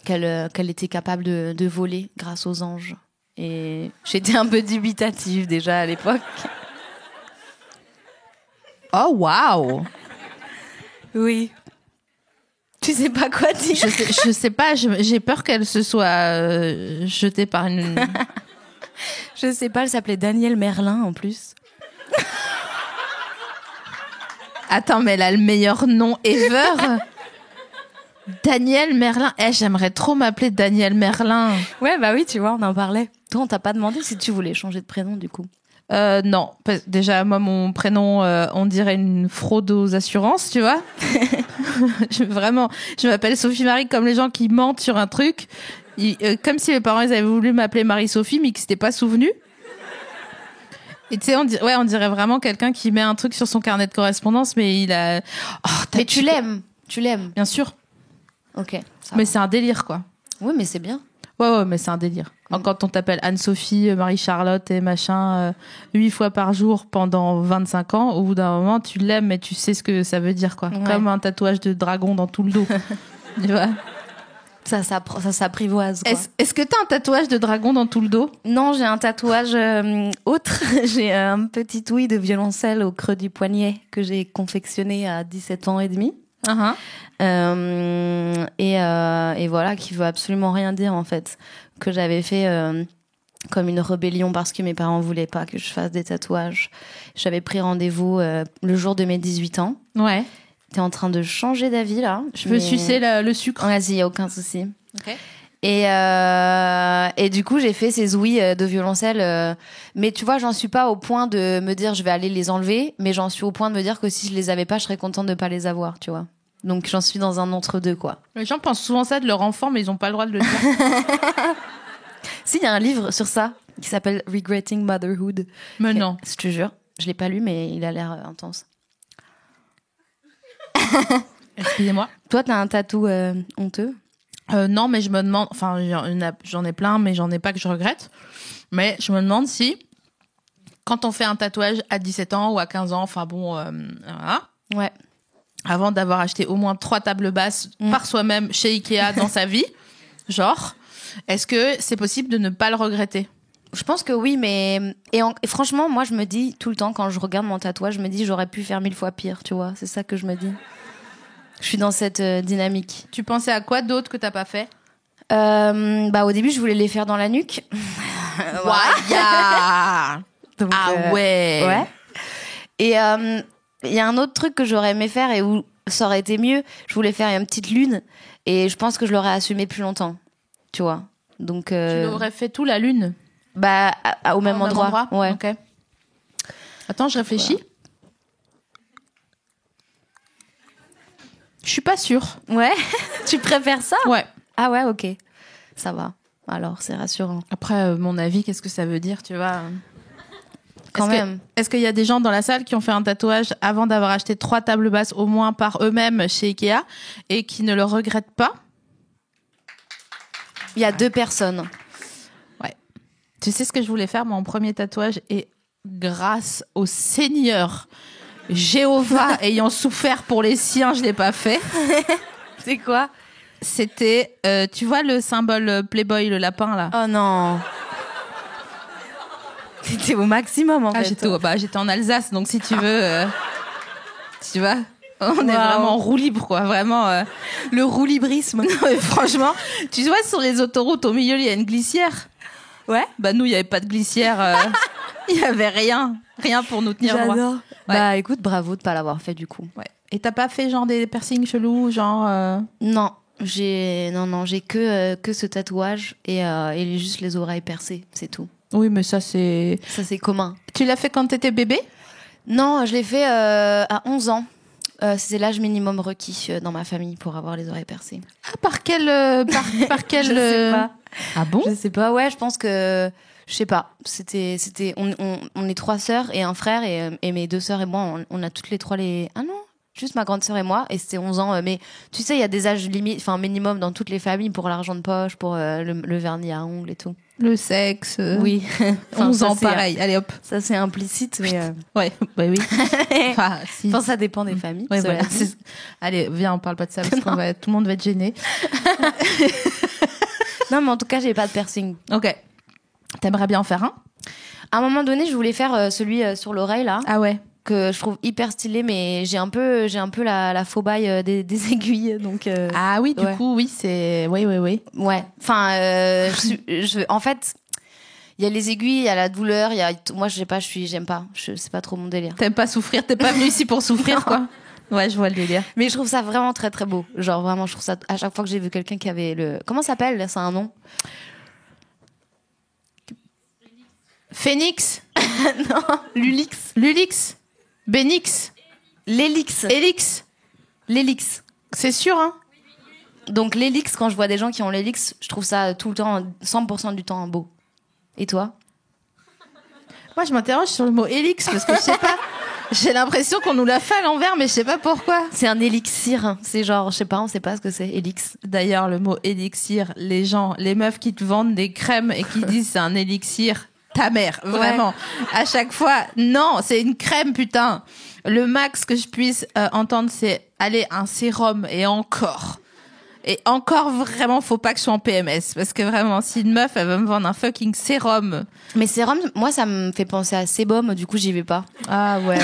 qu'elle était capable de voler grâce aux anges. Et j'étais un peu dubitative déjà à l'époque. Oh, waouh! Oui. Tu sais pas quoi dire? Je sais pas, j'ai peur qu'elle se soit jetée par une... Je sais pas, elle s'appelait Danielle Merlin en plus. Attends, mais elle a le meilleur nom ever. Danielle Merlin. J'aimerais trop m'appeler Danielle Merlin. Ouais, bah oui, tu vois, on en parlait. Toi, on t'a pas demandé si tu voulais changer de prénom du coup. Non, déjà moi mon prénom, on dirait une fraude aux assurances, tu vois. Vraiment, je m'appelle Sophie Marie comme les gens qui mentent sur un truc, comme si mes parents ils avaient voulu m'appeler Marie-Sophie mais qu'ils s'étaient pas souvenus. Et tu sais, on dirait vraiment quelqu'un qui met un truc sur son carnet de correspondance, mais il a. Oh, mais tu l'aimes, bien sûr. Ok. Mais c'est un délire, quoi. Oui, mais c'est bien. Ouais, mais c'est un délire. Quand on t'appelle Anne-Sophie, Marie-Charlotte et machin 8 fois par jour pendant 25 ans, au bout d'un moment, tu l'aimes et tu sais ce que ça veut dire, quoi. Ouais. Comme un tatouage de dragon dans tout le dos. Tu vois? Ça s'apprivoise, quoi. Est-ce que t'as un tatouage de dragon dans tout le dos? Non, j'ai un tatouage autre. J'ai un petit ouïe de violoncelle au creux du poignet que j'ai confectionné à 17 ans et demi. Uh-huh. Et voilà, qui veut absolument rien dire en fait, que j'avais fait comme une rébellion parce que mes parents voulaient pas que je fasse des tatouages. J'avais pris rendez-vous le jour de mes 18 ans. Ouais. T'es en train de changer d'avis là. Je veux sucer le sucre. Vas-y, y a aucun souci. Ok. Et du coup, j'ai fait ces ouïes de violoncelle. Mais tu vois, j'en suis pas au point de me dire je vais aller les enlever, mais j'en suis au point de me dire que si je les avais pas, je serais contente de pas les avoir, tu vois. Donc j'en suis dans un entre-deux, quoi. Les gens pensent souvent ça de leur enfant, mais ils ont pas le droit de le dire. Si, il y a un livre sur ça qui s'appelle Regretting Motherhood. Mais non. Je te jure, je l'ai pas lu, mais il a l'air intense. Excusez-moi. Toi, t'as un tatou honteux? Non, mais je me demande, enfin, j'en ai plein, mais j'en ai pas que je regrette. Mais je me demande si, quand on fait un tatouage à 17 ans ou à 15 ans, enfin bon, voilà, Ouais. avant d'avoir acheté au moins 3 tables basses par soi-même chez Ikea dans sa vie, genre, est-ce que c'est possible de ne pas le regretter? Je pense que oui, mais et franchement, moi, je me dis tout le temps quand je regarde mon tatouage, je me dis j'aurais pu faire 1000 fois pire, tu vois. C'est ça que je me dis. Je suis dans cette dynamique. Tu pensais à quoi d'autre que t'as pas fait? Au début, je voulais les faire dans la nuque. Waya. Donc, Ah ouais. Ouais. Et il y a un autre truc que j'aurais aimé faire et où ça aurait été mieux. Je voulais faire une petite lune et je pense que je l'aurais assumé plus longtemps, tu vois. Donc Tu l'aurais fait tout la lune? Au même endroit. Ouais. Ok. Attends, je réfléchis. Voilà. Je suis pas sûre. Ouais. Tu préfères ça? Ouais. Ah ouais, ok. Ça va. Alors, c'est rassurant. Après, mon avis, qu'est-ce que ça veut dire, tu vois? Quand même. Est-ce qu'il y a des gens dans la salle qui ont fait un tatouage avant d'avoir acheté 3 tables basses au moins par eux-mêmes chez Ikea et qui ne le regrettent pas? Il y a 2 personnes. Ouais. Tu sais ce que je voulais faire, mon premier tatouage, et grâce au Seigneur Jéhovah ayant souffert pour les siens, je l'ai pas fait. C'est quoi? C'était, tu vois le symbole Playboy, le lapin là? Oh non. C'était au maximum en fait. J'étais en Alsace, donc si tu veux, tu vois, on est vraiment en roue libre, quoi. Vraiment, le roulibrisme. Non, mais franchement, tu vois, sur les autoroutes, au milieu, il y a une glissière. Ouais. Bah, nous, il n'y avait pas de glissière. Il n'y avait rien. Rien pour nous tenir droit. J'adore. Ouais. Bah écoute, bravo de pas l'avoir fait du coup. Ouais. Et t'as pas fait genre des piercings chelous, genre... Non, j'ai que ce tatouage et juste les oreilles percées, c'est tout. Oui, mais ça, c'est... Ça c'est commun. Tu l'as fait quand t'étais bébé? Non, je l'ai fait à 11 ans. C'était l'âge minimum requis dans ma famille pour avoir les oreilles percées. Ah, par quel... par quel... Je sais pas. Ah bon? Je sais pas, ouais, je pense que... Je sais pas, on est 3 sœurs et un frère et mes 2 sœurs et moi, on a toutes les 3 les... Ah non, juste ma grande sœur et moi, et c'était 11 ans. Mais tu sais, il y a des âges limites, enfin minimum dans toutes les familles pour l'argent de poche, pour le vernis à ongles et tout. Le sexe. Oui. 11 ans, ça, pareil. Allez, hop. Ça, c'est implicite, mais... Ouais, bah oui. Enfin, si. Enfin, ça dépend des familles. Ouais, voilà. Allez, viens, on parle pas de ça, parce que tout le monde va être gêné. Non, mais en tout cas, j'ai pas de piercing. Ok. T'aimerais bien en faire un? À un moment donné, je voulais faire celui sur l'oreille, là. Ah ouais. Que je trouve hyper stylé, mais j'ai un peu la phobaille des aiguilles, donc... Ah oui, du ouais. coup, oui, c'est... Oui. Ouais. Enfin, en fait, il y a les aiguilles, il y a la douleur, moi, je sais pas, j'aime pas. C'est pas trop mon délire. T'aimes pas souffrir? T'es pas venu ici pour souffrir, quoi? Ouais, je vois le délire. Mais je trouve ça vraiment très, très beau. Genre, vraiment, je trouve ça... À chaque fois que j'ai vu quelqu'un qui avait le... Comment ça s'appelle? C'est un nom? Phénix? Non, Lulix. Lulix? Bénix? L'Élix. Élix? L'Élix. C'est sûr, hein? Donc, l'Élix, quand je vois des gens qui ont l'Élix, je trouve ça tout le temps, 100% du temps beau. Et toi? Moi, je m'interroge sur le mot élix, parce que je sais pas... J'ai l'impression qu'on nous l'a fait à l'envers, mais je sais pas pourquoi. C'est un élixir. C'est genre, je sais pas, on sait pas ce que c'est, élix. D'ailleurs, le mot élixir, les meufs qui te vendent des crèmes et qui disent c'est un élixir, ta mère, vraiment. Ouais. À chaque fois, non, c'est une crème, putain. Le max que je puisse entendre, c'est aller un sérum et encore. Et encore, vraiment, faut pas que je sois en PMS. Parce que vraiment, si une meuf, elle veut me vendre un fucking sérum. Mais sérum, moi, ça me fait penser à sébum, du coup, j'y vais pas. Ah ouais.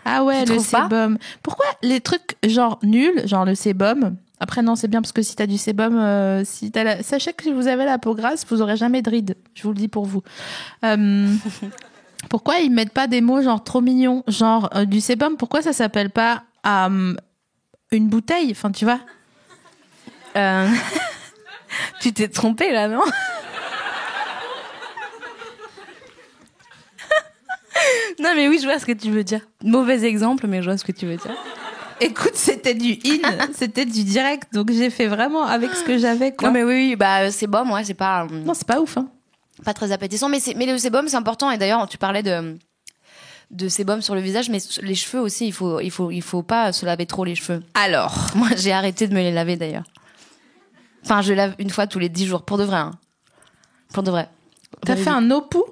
Ah ouais, le sébum. Pourquoi les trucs genre nuls, genre le sébum? Après, non, c'est bien parce que si t'as du sébum, sachez que si vous avez la peau grasse, vous aurez jamais de rides. Je vous le dis pour vous. Pourquoi ils mettent pas des mots genre trop mignons? Genre, du sébum, pourquoi ça s'appelle pas une bouteille, enfin, tu vois. Tu t'es trompée là, non? Non, mais oui, je vois ce que tu veux dire. Mauvais exemple, mais je vois ce que tu veux dire. Écoute, c'était du c'était du direct, donc j'ai fait vraiment avec ce que j'avais, quoi. Non, mais oui, bah, sébum, ouais, c'est pas. Non, c'est pas ouf, hein. Pas très appétissant, mais le sébum, c'est important. Et d'ailleurs, tu parlais de sébum sur le visage, mais les cheveux aussi, il faut pas se laver trop les cheveux. Alors, Moi, j'ai arrêté de me les laver d'ailleurs. Enfin, je lave une fois tous les 10 jours, pour de vrai. Hein. Pour de vrai. t'as fait un no-poo?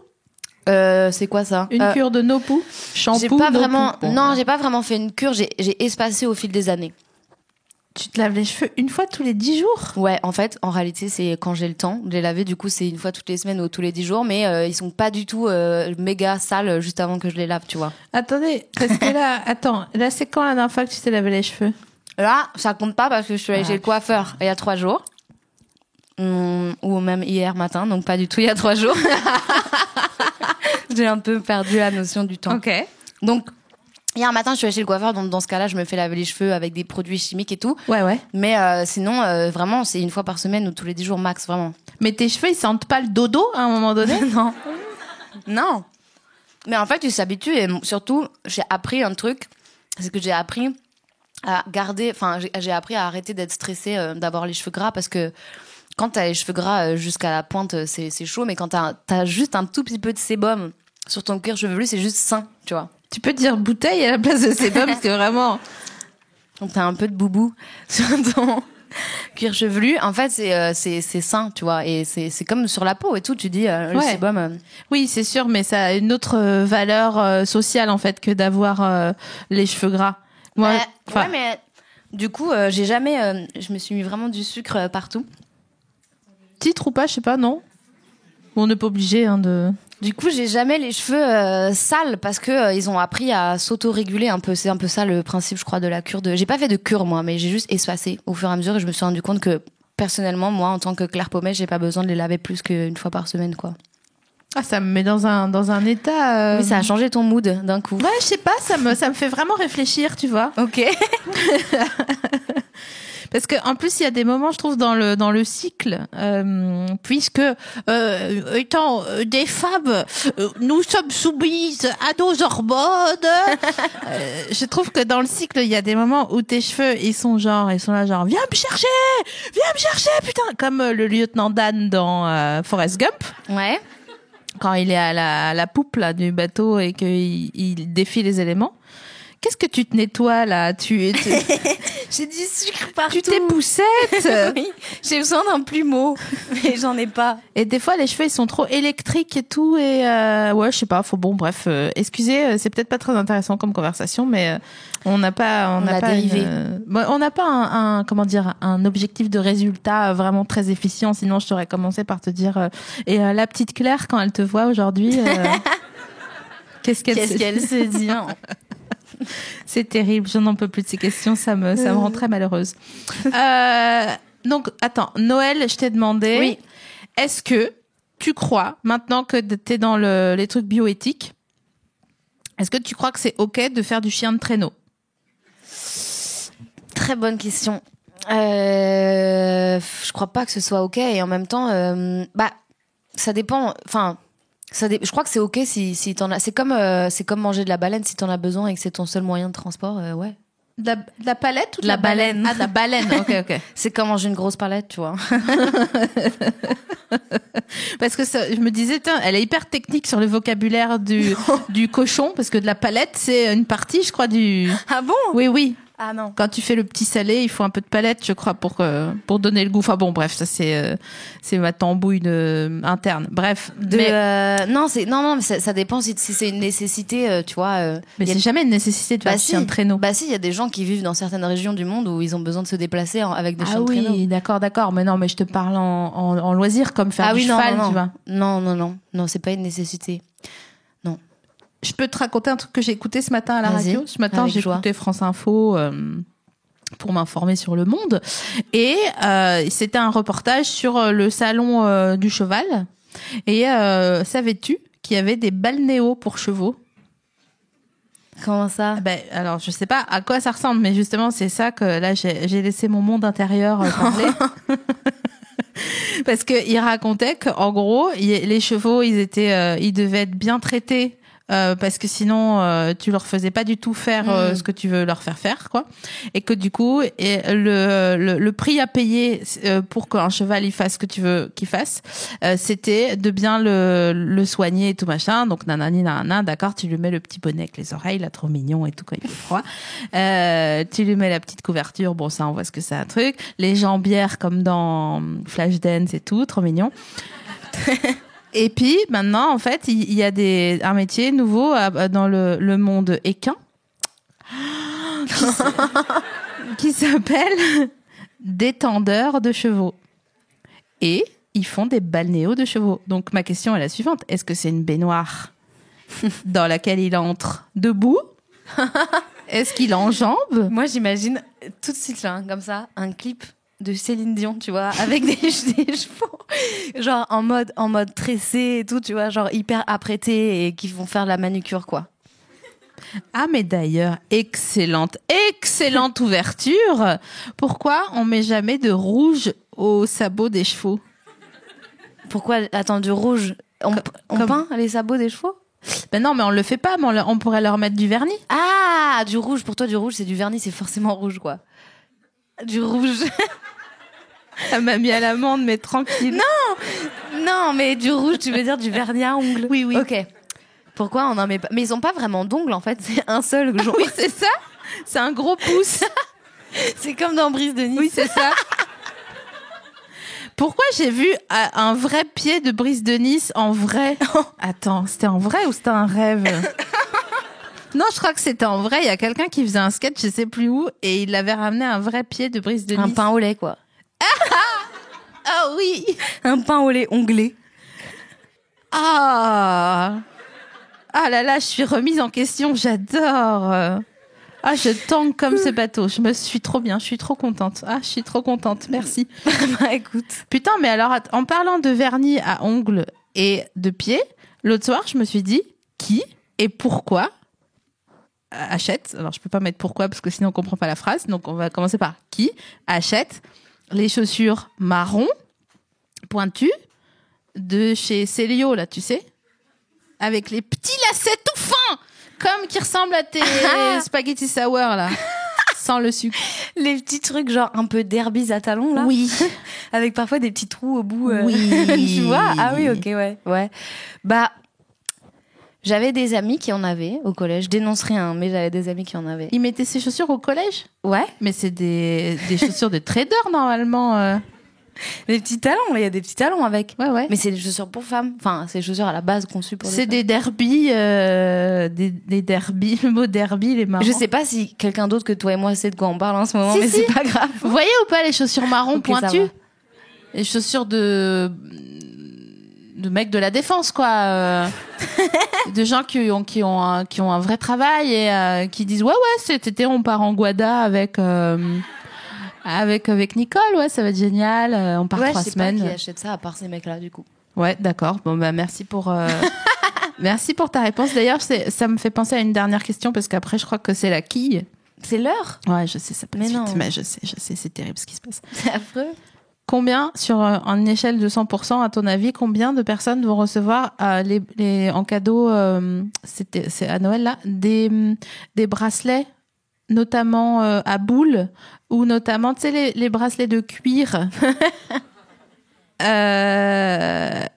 C'est quoi ça? Une cure de no-poo? Shampoo? J'ai pas no-poo. vraiment. Bon. Non, j'ai pas vraiment fait une cure. J'ai espacé au fil des années. Tu te laves les cheveux une fois tous les 10 jours? Ouais, en fait, en réalité, c'est quand j'ai le temps de les laver. Du coup, c'est une fois toutes les semaines ou tous les 10 jours, mais ils sont pas du tout méga sales juste avant que je les lave, tu vois. Attendez, parce que là, c'est quand la dernière fois que tu t'es lavé les cheveux? Là, ça compte pas parce que je suis allée chez le coiffeur il y a 3 jours. Ou même hier matin, donc pas du tout il y a 3 jours. J'ai un peu perdu la notion du temps. Ok. Donc, hier matin, je suis allée chez le coiffeur, donc dans ce cas-là, je me fais laver les cheveux avec des produits chimiques et tout. Ouais. Mais sinon, vraiment, c'est une fois par semaine ou tous les 10 jours max, vraiment. Mais tes cheveux, ils sentent pas le dodo à un moment donné? Non. Non. Mais en fait, ils s'habituent et surtout, j'ai appris un truc, c'est que j'ai appris à garder, enfin, j'ai appris à arrêter d'être stressée d'avoir les cheveux gras parce que quand t'as les cheveux gras jusqu'à la pointe, c'est chaud, mais quand t'as juste un tout petit peu de sébum sur ton cuir chevelu, c'est juste sain, tu vois. Tu peux dire bouteille à la place de sébum, parce que vraiment... Donc t'as un peu de boubou sur ton cuir chevelu. En fait, c'est sain, tu vois, et c'est comme sur la peau et tout. Tu dis le Ouais. sébum. Oui, c'est sûr, mais ça a une autre valeur sociale, en fait, que d'avoir les cheveux gras. Moi, ouais, mais du coup, j'ai jamais. Je me suis mis vraiment du sucre partout. titre ou pas, je sais pas, non? On n'est pas obligé de... Du coup, j'ai jamais les cheveux sales parce que ils ont appris à s'auto-réguler un peu. C'est un peu ça le principe, je crois, de la cure de. J'ai pas fait de cure moi, mais j'ai juste espacé au fur et à mesure et je me suis rendu compte que personnellement, moi, en tant que Claire Pommet, j'ai pas besoin de les laver plus qu'une fois par semaine, quoi. Ah, ça me met dans un état... Oui, ça a changé ton mood d'un coup. Ouais, je sais pas, ça me fait vraiment réfléchir, tu vois. Ok. Parce que en plus il y a des moments, je trouve, dans le cycle, puisque étant des femmes, nous sommes soumises à nos hormones. Je trouve que dans le cycle, il y a des moments où tes cheveux, ils sont là genre viens me chercher, putain, comme le lieutenant Dan dans Forrest Gump. Ouais. Quand il est à la poupe là, du bateau et qu'il défie les éléments. Qu'est-ce que tu te nettoies là? J'ai du sucre partout. Tu t'es poussette. Oui, j'ai besoin d'un plumeau, mais j'en ai pas. Et des fois, les cheveux, ils sont trop électriques et tout. Et ouais, je sais pas. Bref, excusez, c'est peut-être pas très intéressant comme conversation, mais on n'a pas, On a dérivé. On n'a pas un objectif de résultat vraiment très efficient. Sinon, je t'aurais commencé par te dire. Et la petite Claire, quand elle te voit aujourd'hui, qu'est-ce qu'elle se dit hein. C'est terrible, je n'en peux plus de ces questions, ça me rend très malheureuse. Donc, attends, Noël, je t'ai demandé, oui. Est-ce que tu crois, maintenant que t'es dans les trucs bioéthiques, est-ce que tu crois que c'est OK de faire du chien de traîneau? Très bonne question. Je crois pas que ce soit OK et en même temps, ça dépend, enfin... je crois que c'est ok si t'en as. C'est comme manger de la baleine si t'en as besoin et que c'est ton seul moyen de transport. Ouais. De la palette ou de la baleine. Ah, de la baleine. Ok. C'est comme manger une grosse palette, tu vois. Parce que je me disais, elle est hyper technique sur le vocabulaire du cochon, parce que de la palette, c'est une partie, je crois, du. Ah bon? Oui. Ah non. Quand tu fais le petit salé, il faut un peu de palette, je crois, pour donner le goût. Enfin bon, bref, ça c'est ma tambouille interne. Bref. Non, mais ça dépend si c'est une nécessité, tu vois. Mais c'est jamais une nécessité de faire un traîneau. Bah si, il y a des gens qui vivent dans certaines régions du monde où ils ont besoin de se déplacer avec des chiens de traîneau. Ah oui, d'accord. Mais non, mais je te parle en loisir, comme faire du cheval, tu vois. Non, c'est pas une nécessité. Je peux te raconter un truc que j'ai écouté ce matin à la radio. Ce matin, j'ai écouté France Info pour m'informer sur le monde. Et c'était un reportage sur le salon du cheval. Et savais-tu qu'il y avait des balnéos pour chevaux? Comment ça? Alors, je sais pas à quoi ça ressemble, mais justement, c'est ça que là, j'ai laissé mon monde intérieur parler. Parce que il racontait qu'en gros, les chevaux, ils devaient être bien traités. Parce que sinon tu leur faisais pas du tout faire ce que tu veux leur faire quoi, et que du coup le prix à payer pour qu'un cheval il fasse ce que tu veux qu'il fasse, c'était de bien le soigner et tout machin. Donc nanani nanana, d'accord, tu lui mets le petit bonnet avec les oreilles là, trop mignon et tout quand il fait froid, tu lui mets la petite couverture, bon ça on voit ce que c'est un truc, les jambières comme dans Flashdance et tout, trop mignon. Et puis maintenant, en fait, il y a un métier nouveau dans le monde équin qui s'appelle détendeur de chevaux. Et ils font des balnéos de chevaux. Donc ma question est la suivante. Est-ce que c'est une baignoire dans laquelle il entre debout? Est-ce qu'il enjambe? Moi, j'imagine tout de suite là, comme ça, un clip de Céline Dion, tu vois, avec des chevaux, genre en mode tressé et tout, tu vois, genre hyper apprêtés et qui vont faire la manucure, quoi. Ah, mais d'ailleurs, excellente ouverture. Pourquoi on met jamais de rouge aux sabots des chevaux? Pourquoi? Attends, du rouge. On peint les sabots des chevaux? Ben non, mais on le fait pas, mais on pourrait leur mettre du vernis. Ah, du rouge. Pour toi, du rouge, c'est du vernis, c'est forcément rouge, quoi. Du rouge. Elle m'a mis à l'amende, mais tranquille. Non, mais du rouge, tu veux dire du vernis à ongles? Oui. Ok. Pourquoi on en met pas? Mais ils ont pas vraiment d'ongles, en fait. C'est un seul. Oui, c'est ça. C'est un gros pouce. C'est comme dans Brise de Nice. Oui, c'est ça. Pourquoi j'ai vu un vrai pied de Brise de Nice en vrai? Attends, c'était en vrai ou c'était un rêve? Non, je crois que c'était en vrai. Il y a quelqu'un qui faisait un sketch, je sais plus où, et il avait ramené un vrai pied de Brise de Nice. Un pain au lait, quoi. Ah oui. Un pain au lait onglé. Ah là là, je suis remise en question, j'adore. Ah, je tangue comme ce bateau. Je suis trop bien, je suis trop contente. Ah, je suis trop contente, merci. Bah écoute. Putain, mais alors, en parlant de vernis à ongles et de pieds, l'autre soir, je me suis dit, qui et pourquoi achète, alors je peux pas mettre pourquoi parce que sinon on comprend pas la phrase, donc on va commencer par qui achète les chaussures marron pointues de chez Célio, là, tu sais, avec les petits lacets tout fins, comme qui ressemblent à tes spaghetti sour, là, sans le sucre. Les petits trucs genre un peu derbies à talons, là. Oui. Avec parfois des petits trous au bout. Oui. Tu vois? Ah oui, ok, ouais. Bah, j'avais des amis qui en avaient au collège. Je dénonce rien, mais j'avais des amis qui en avaient. Ils mettaient ces chaussures au collège? Ouais. Mais c'est des chaussures de trader, normalement. Les petits talons, il y a des petits talons avec. Ouais. Mais c'est des chaussures pour femmes. Enfin, c'est des chaussures à la base conçues pour les femmes. C'est des derbies, des derbies, le mot derby, les marrons. Je sais pas si quelqu'un d'autre que toi et moi sait de quoi on parle en ce moment, mais si. c'est pas grave. Vous voyez ou pas les chaussures marron Ok, ça pointues? va. Les chaussures de mecs de la défense, quoi. De gens qui ont un vrai travail et qui disent ouais, cet été on part en Guada avec Nicole, ouais, ça va être génial. On part 3 semaines. Je sais pas qui achète ça à part ces mecs-là, du coup. Ouais, d'accord. Bon, bah, merci pour ta réponse. D'ailleurs, ça me fait penser à une dernière question parce qu'après, je crois que c'est la quille. C'est l'heure? Ouais, je sais, ça passe Mais vite, non. mais je sais, c'est terrible ce qui se passe. C'est affreux. Combien, sur une échelle de 100%, à ton avis, combien de personnes vont recevoir en cadeau, c'est à Noël là, des bracelets, notamment à boules, ou notamment, tu sais, les bracelets de cuir.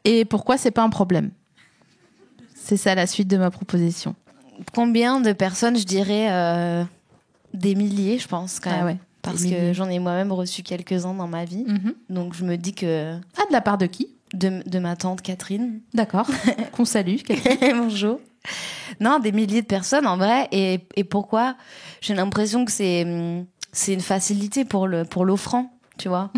Et pourquoi c'est pas un problème? C'est ça la suite de ma proposition. Combien de personnes? Je dirais des milliers, je pense, quand même. Ah ouais. Parce que j'en ai moi-même reçu quelques-uns dans ma vie. Mm-hmm. Donc je me dis que... Ah, de la part de qui? De ma tante Catherine. D'accord. Qu'on salue, Catherine. Bonjour. Non, des milliers de personnes en vrai. Et pourquoi? J'ai l'impression que c'est une facilité pour l'offrant, tu vois.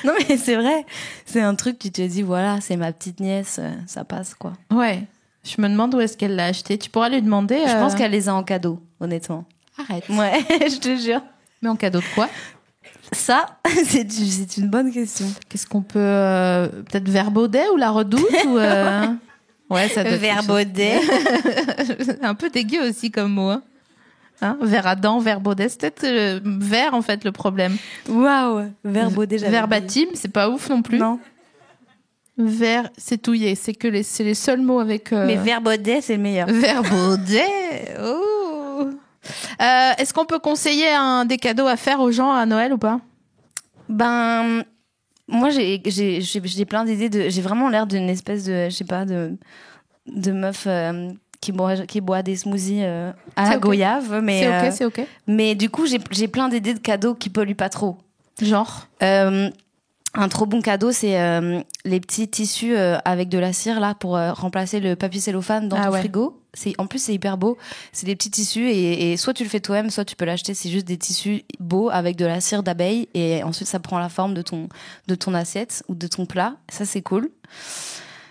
Non mais c'est vrai. C'est un truc, tu te dis, voilà, c'est ma petite nièce, ça passe quoi. Ouais. Je me demande où est-ce qu'elle l'a acheté. Tu pourras lui demander. Je pense qu'elle les a en cadeau, honnêtement. Arrête. Ouais, je te jure. Mais en cadeau de quoi? Ça, c'est une bonne question. Qu'est-ce qu'on peut... peut-être Verbaudet ou La Redoute ou Ouais, ça doit être quelque chose. Verbaudet. Un peu dégueu aussi comme mot. Hein, verre à dents, verbaudet, c'est peut-être vert en fait le problème. Waouh, verbaudet. Verbatim, c'est pas ouf non plus. Non. Ver, c'est touillé, c'est les seuls mots avec. Mais verbaudet, c'est le meilleur. Verbaudet. Oh. Est-ce qu'on peut conseiller des cadeaux à faire aux gens à Noël ou pas? Ben, moi, j'ai plein d'idées j'ai vraiment l'air d'une espèce de, je sais pas, de meuf qui boit des smoothies à la goyave, mais c'est ok. Mais du coup, j'ai plein d'idées de cadeaux qui polluent pas trop. Genre. Un trop bon cadeau, c'est les petits tissus avec de la cire là pour remplacer le papier cellophane dans ton frigo. En plus, c'est hyper beau. C'est des petits tissus et soit tu le fais toi-même, soit tu peux l'acheter. C'est juste des tissus beaux avec de la cire d'abeille et ensuite ça prend la forme de ton assiette ou de ton plat. Ça, c'est cool.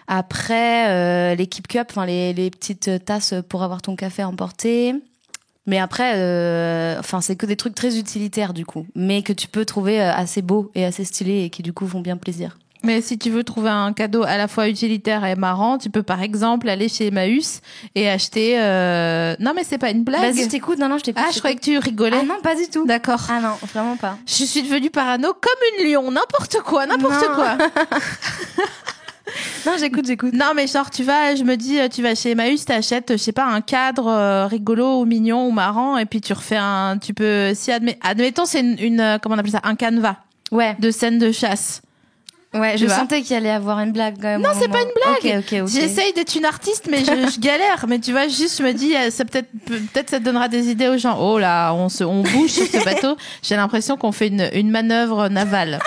Après, les Keep Cup, enfin les petites tasses pour avoir ton café emporté. Mais après, c'est que des trucs très utilitaires du coup, mais que tu peux trouver assez beaux et assez stylés et qui du coup font bien plaisir. Mais si tu veux trouver un cadeau à la fois utilitaire et marrant, tu peux par exemple aller chez Emmaüs et acheter. Non, mais c'est pas une blague. Vas-y, je t'écoute. Non, je t'écoute. Ah, je croyais que tu rigolais. Ah non, pas du tout. D'accord. Ah non, vraiment pas. Je suis devenue parano comme une lion, n'importe quoi. Non, j'écoute. Non, mais genre, tu vas chez Emmaüs, t'achètes, je sais pas, un cadre rigolo ou mignon ou marrant, et puis tu refais admettons, c'est une comment on appelle ça, un canevas. Ouais. De scène de chasse. Ouais, je sentais qu'il allait y avoir une blague quand même. Non, c'est pas une blague. Ok. J'essaye d'être une artiste, mais je galère. Mais tu vois, juste, je me dis, ça peut-être ça te donnera des idées aux gens. Oh là, on bouge sur ce bateau. J'ai l'impression qu'on fait une manœuvre navale.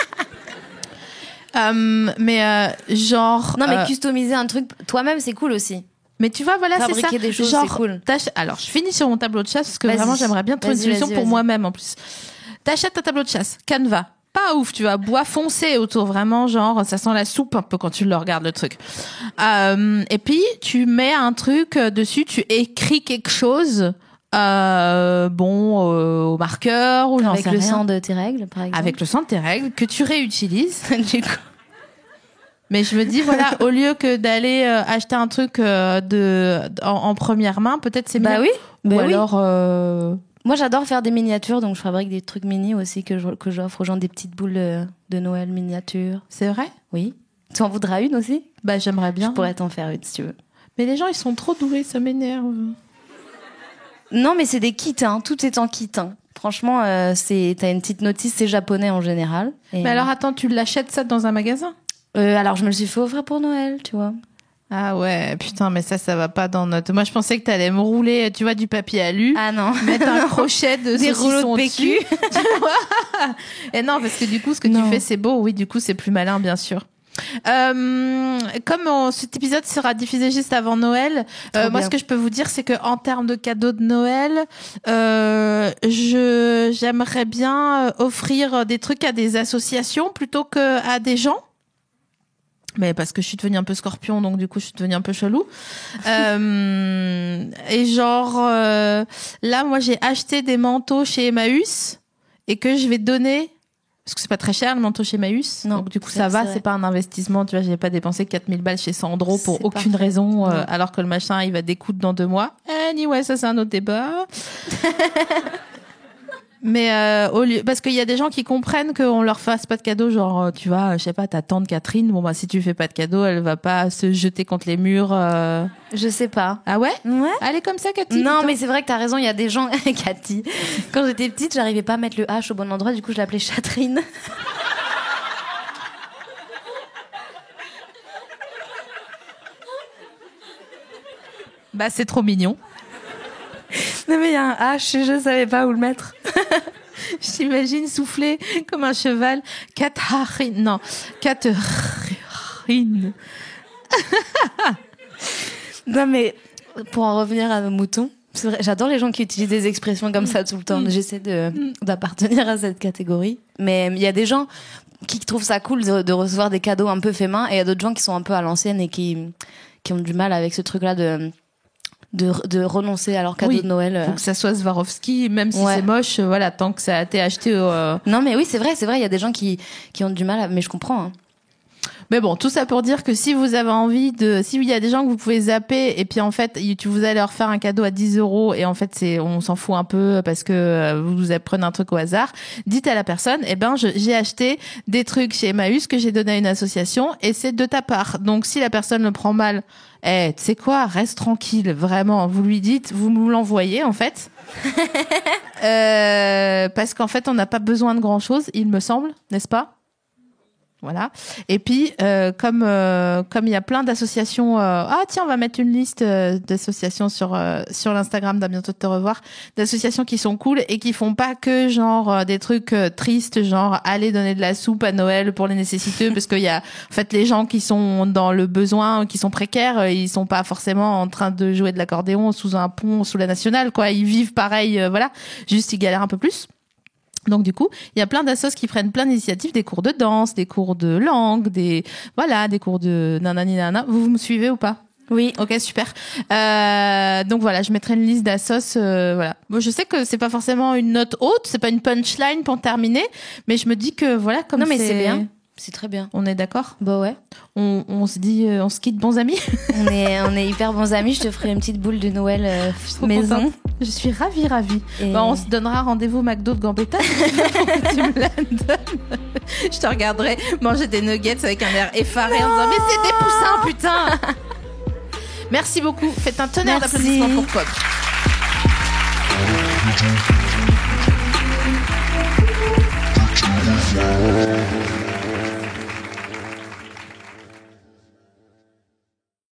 Genre. Non, mais customiser un truc toi-même, c'est cool aussi. Mais tu vois, voilà, c'est ça. Fabriquer des choses, genre, c'est cool. Alors, je finis sur mon tableau de chasse parce que vraiment, j'aimerais bien trouver une solution pour moi-même en plus. T'achètes un tableau de chasse, canevas. Pas ouf, tu vois, bois foncé autour, vraiment, genre, ça sent la soupe un peu quand tu le regardes, le truc. Et puis, tu mets un truc dessus, tu écris quelque chose, au marqueur, ou j'en sais rien. Avec le sang de tes règles, par exemple. Avec le sang de tes règles, que tu réutilises, du coup. Mais je me dis, voilà, au lieu que d'aller acheter un truc en première main, peut-être c'est bien. Bah oui. Ou alors... Moi, j'adore faire des miniatures, donc je fabrique des trucs mini aussi que j'offre aux gens, des petites boules de Noël miniatures. C'est vrai? Oui. Tu en voudras une aussi? Bah, j'aimerais bien. Je pourrais t'en faire une si tu veux. Mais les gens, ils sont trop doués, ça m'énerve. Non, mais c'est des kits, hein. Tout est en kit, hein. Franchement, t'as une petite notice, c'est japonais en général. Mais alors, attends, tu l'achètes ça dans un magasin? Alors, je me le suis fait offrir pour Noël, tu vois. Ah ouais, putain, mais ça va pas dans notre... Moi, je pensais que t'allais me rouler, tu vois, du papier alu. Ah non. Mettre un crochet de des rouleaux de PQ. Tu vois. Et non, parce que du coup, ce que tu fais, c'est beau. Oui, du coup, c'est plus malin, bien sûr. Comme cet épisode sera diffusé juste avant Noël, moi, ce que je peux vous dire, c'est que en termes de cadeaux de Noël, j'aimerais bien offrir des trucs à des associations plutôt que à des gens. Mais parce que je suis devenue un peu scorpion, donc du coup, je suis devenue un peu chelou. Et genre, là, moi, j'ai acheté des manteaux chez Emmaüs et que je vais donner, parce que c'est pas très cher, le manteau chez Emmaüs. Non, donc du coup, ça va, c'est pas un investissement. Tu vois, j'ai pas dépensé 4000 balles chez Sandro pour aucune raison, alors que le machin, il va découdre dans 2 mois. Anyway, ça, c'est un autre débat. Mais au lieu, parce qu'il y a des gens qui comprennent qu'on leur fasse pas de cadeau, genre tu vois, je sais pas, ta tante Catherine, bon bah si tu fais pas de cadeau, elle va pas se jeter contre les murs. Je sais pas. Ah ouais? Ouais. Elle est comme ça, Cathy. Non, mais c'est vrai que t'as raison, il y a des gens, Cathy. Quand j'étais petite, j'arrivais pas à mettre le H au bon endroit, du coup je l'appelais Chatrine. Bah c'est trop mignon. Non mais il y a un H, je savais pas où le mettre. J'imagine souffler comme un cheval. Catherine. Non. Catherine. Non mais, pour en revenir à nos moutons, c'est vrai, j'adore les gens qui utilisent des expressions comme ça tout le temps. J'essaie d'appartenir à cette catégorie. Mais il y a des gens qui trouvent ça cool de recevoir des cadeaux un peu faits main, et il y a d'autres gens qui sont un peu à l'ancienne et qui ont du mal avec ce truc-là de renoncer à leur cadeau de Noël. Faut que ça soit Swarovski, même si c'est moche, voilà, tant que ça a été acheté Non mais oui, c'est vrai, il y a des gens qui ont du mal, mais je comprends. Hein. Mais bon, tout ça pour dire que si vous avez envie s'il y a des gens que vous pouvez zapper et puis en fait, vous allez leur faire un cadeau à 10 € et en fait, on s'en fout un peu parce que vous prenez un truc au hasard, dites à la personne, j'ai acheté des trucs chez Emmaüs que j'ai donné à une association et c'est de ta part. Donc, si la personne le prend mal, tu sais quoi, reste tranquille, vraiment. Vous lui dites, vous nous l'envoyez en fait. Parce qu'en fait, on n'a pas besoin de grand chose, il me semble, n'est-ce pas? Voilà. Et puis, comme il y a plein d'associations, on va mettre une liste d'associations sur l'Instagram d'À bientôt de te revoir, d'associations qui sont cool et qui font pas que genre des trucs tristes, genre aller donner de la soupe à Noël pour les nécessiteux, parce qu'il y a en fait les gens qui sont dans le besoin, qui sont précaires, ils sont pas forcément en train de jouer de l'accordéon sous un pont sous la nationale, quoi. Ils vivent pareil, voilà. Juste ils galèrent un peu plus. Donc du coup, il y a plein d'assos qui prennent plein d'initiatives, des cours de danse, des cours de langue, des cours de nanani nana. Vous me suivez ou pas? Oui. Ok, super. Donc voilà, je mettrai une liste d'assos. Voilà. Bon, je sais que c'est pas forcément une note haute, c'est pas une punchline pour terminer, mais je me dis que voilà, comme non mais c'est bien. C'est très bien. On est d'accord? Bah ouais. On se dit, on se quitte bons amis. on est hyper bons amis. Je te ferai une petite boule de Noël maison. Contente. Je suis ravie. Et... on se donnera rendez-vous au McDo de Gambetta. Tu me la donnes. Je te regarderai manger des nuggets avec un air effaré en disant, mais c'est des poussins, putain. Merci beaucoup. Faites un tonnerre d'applaudissements pour Pop.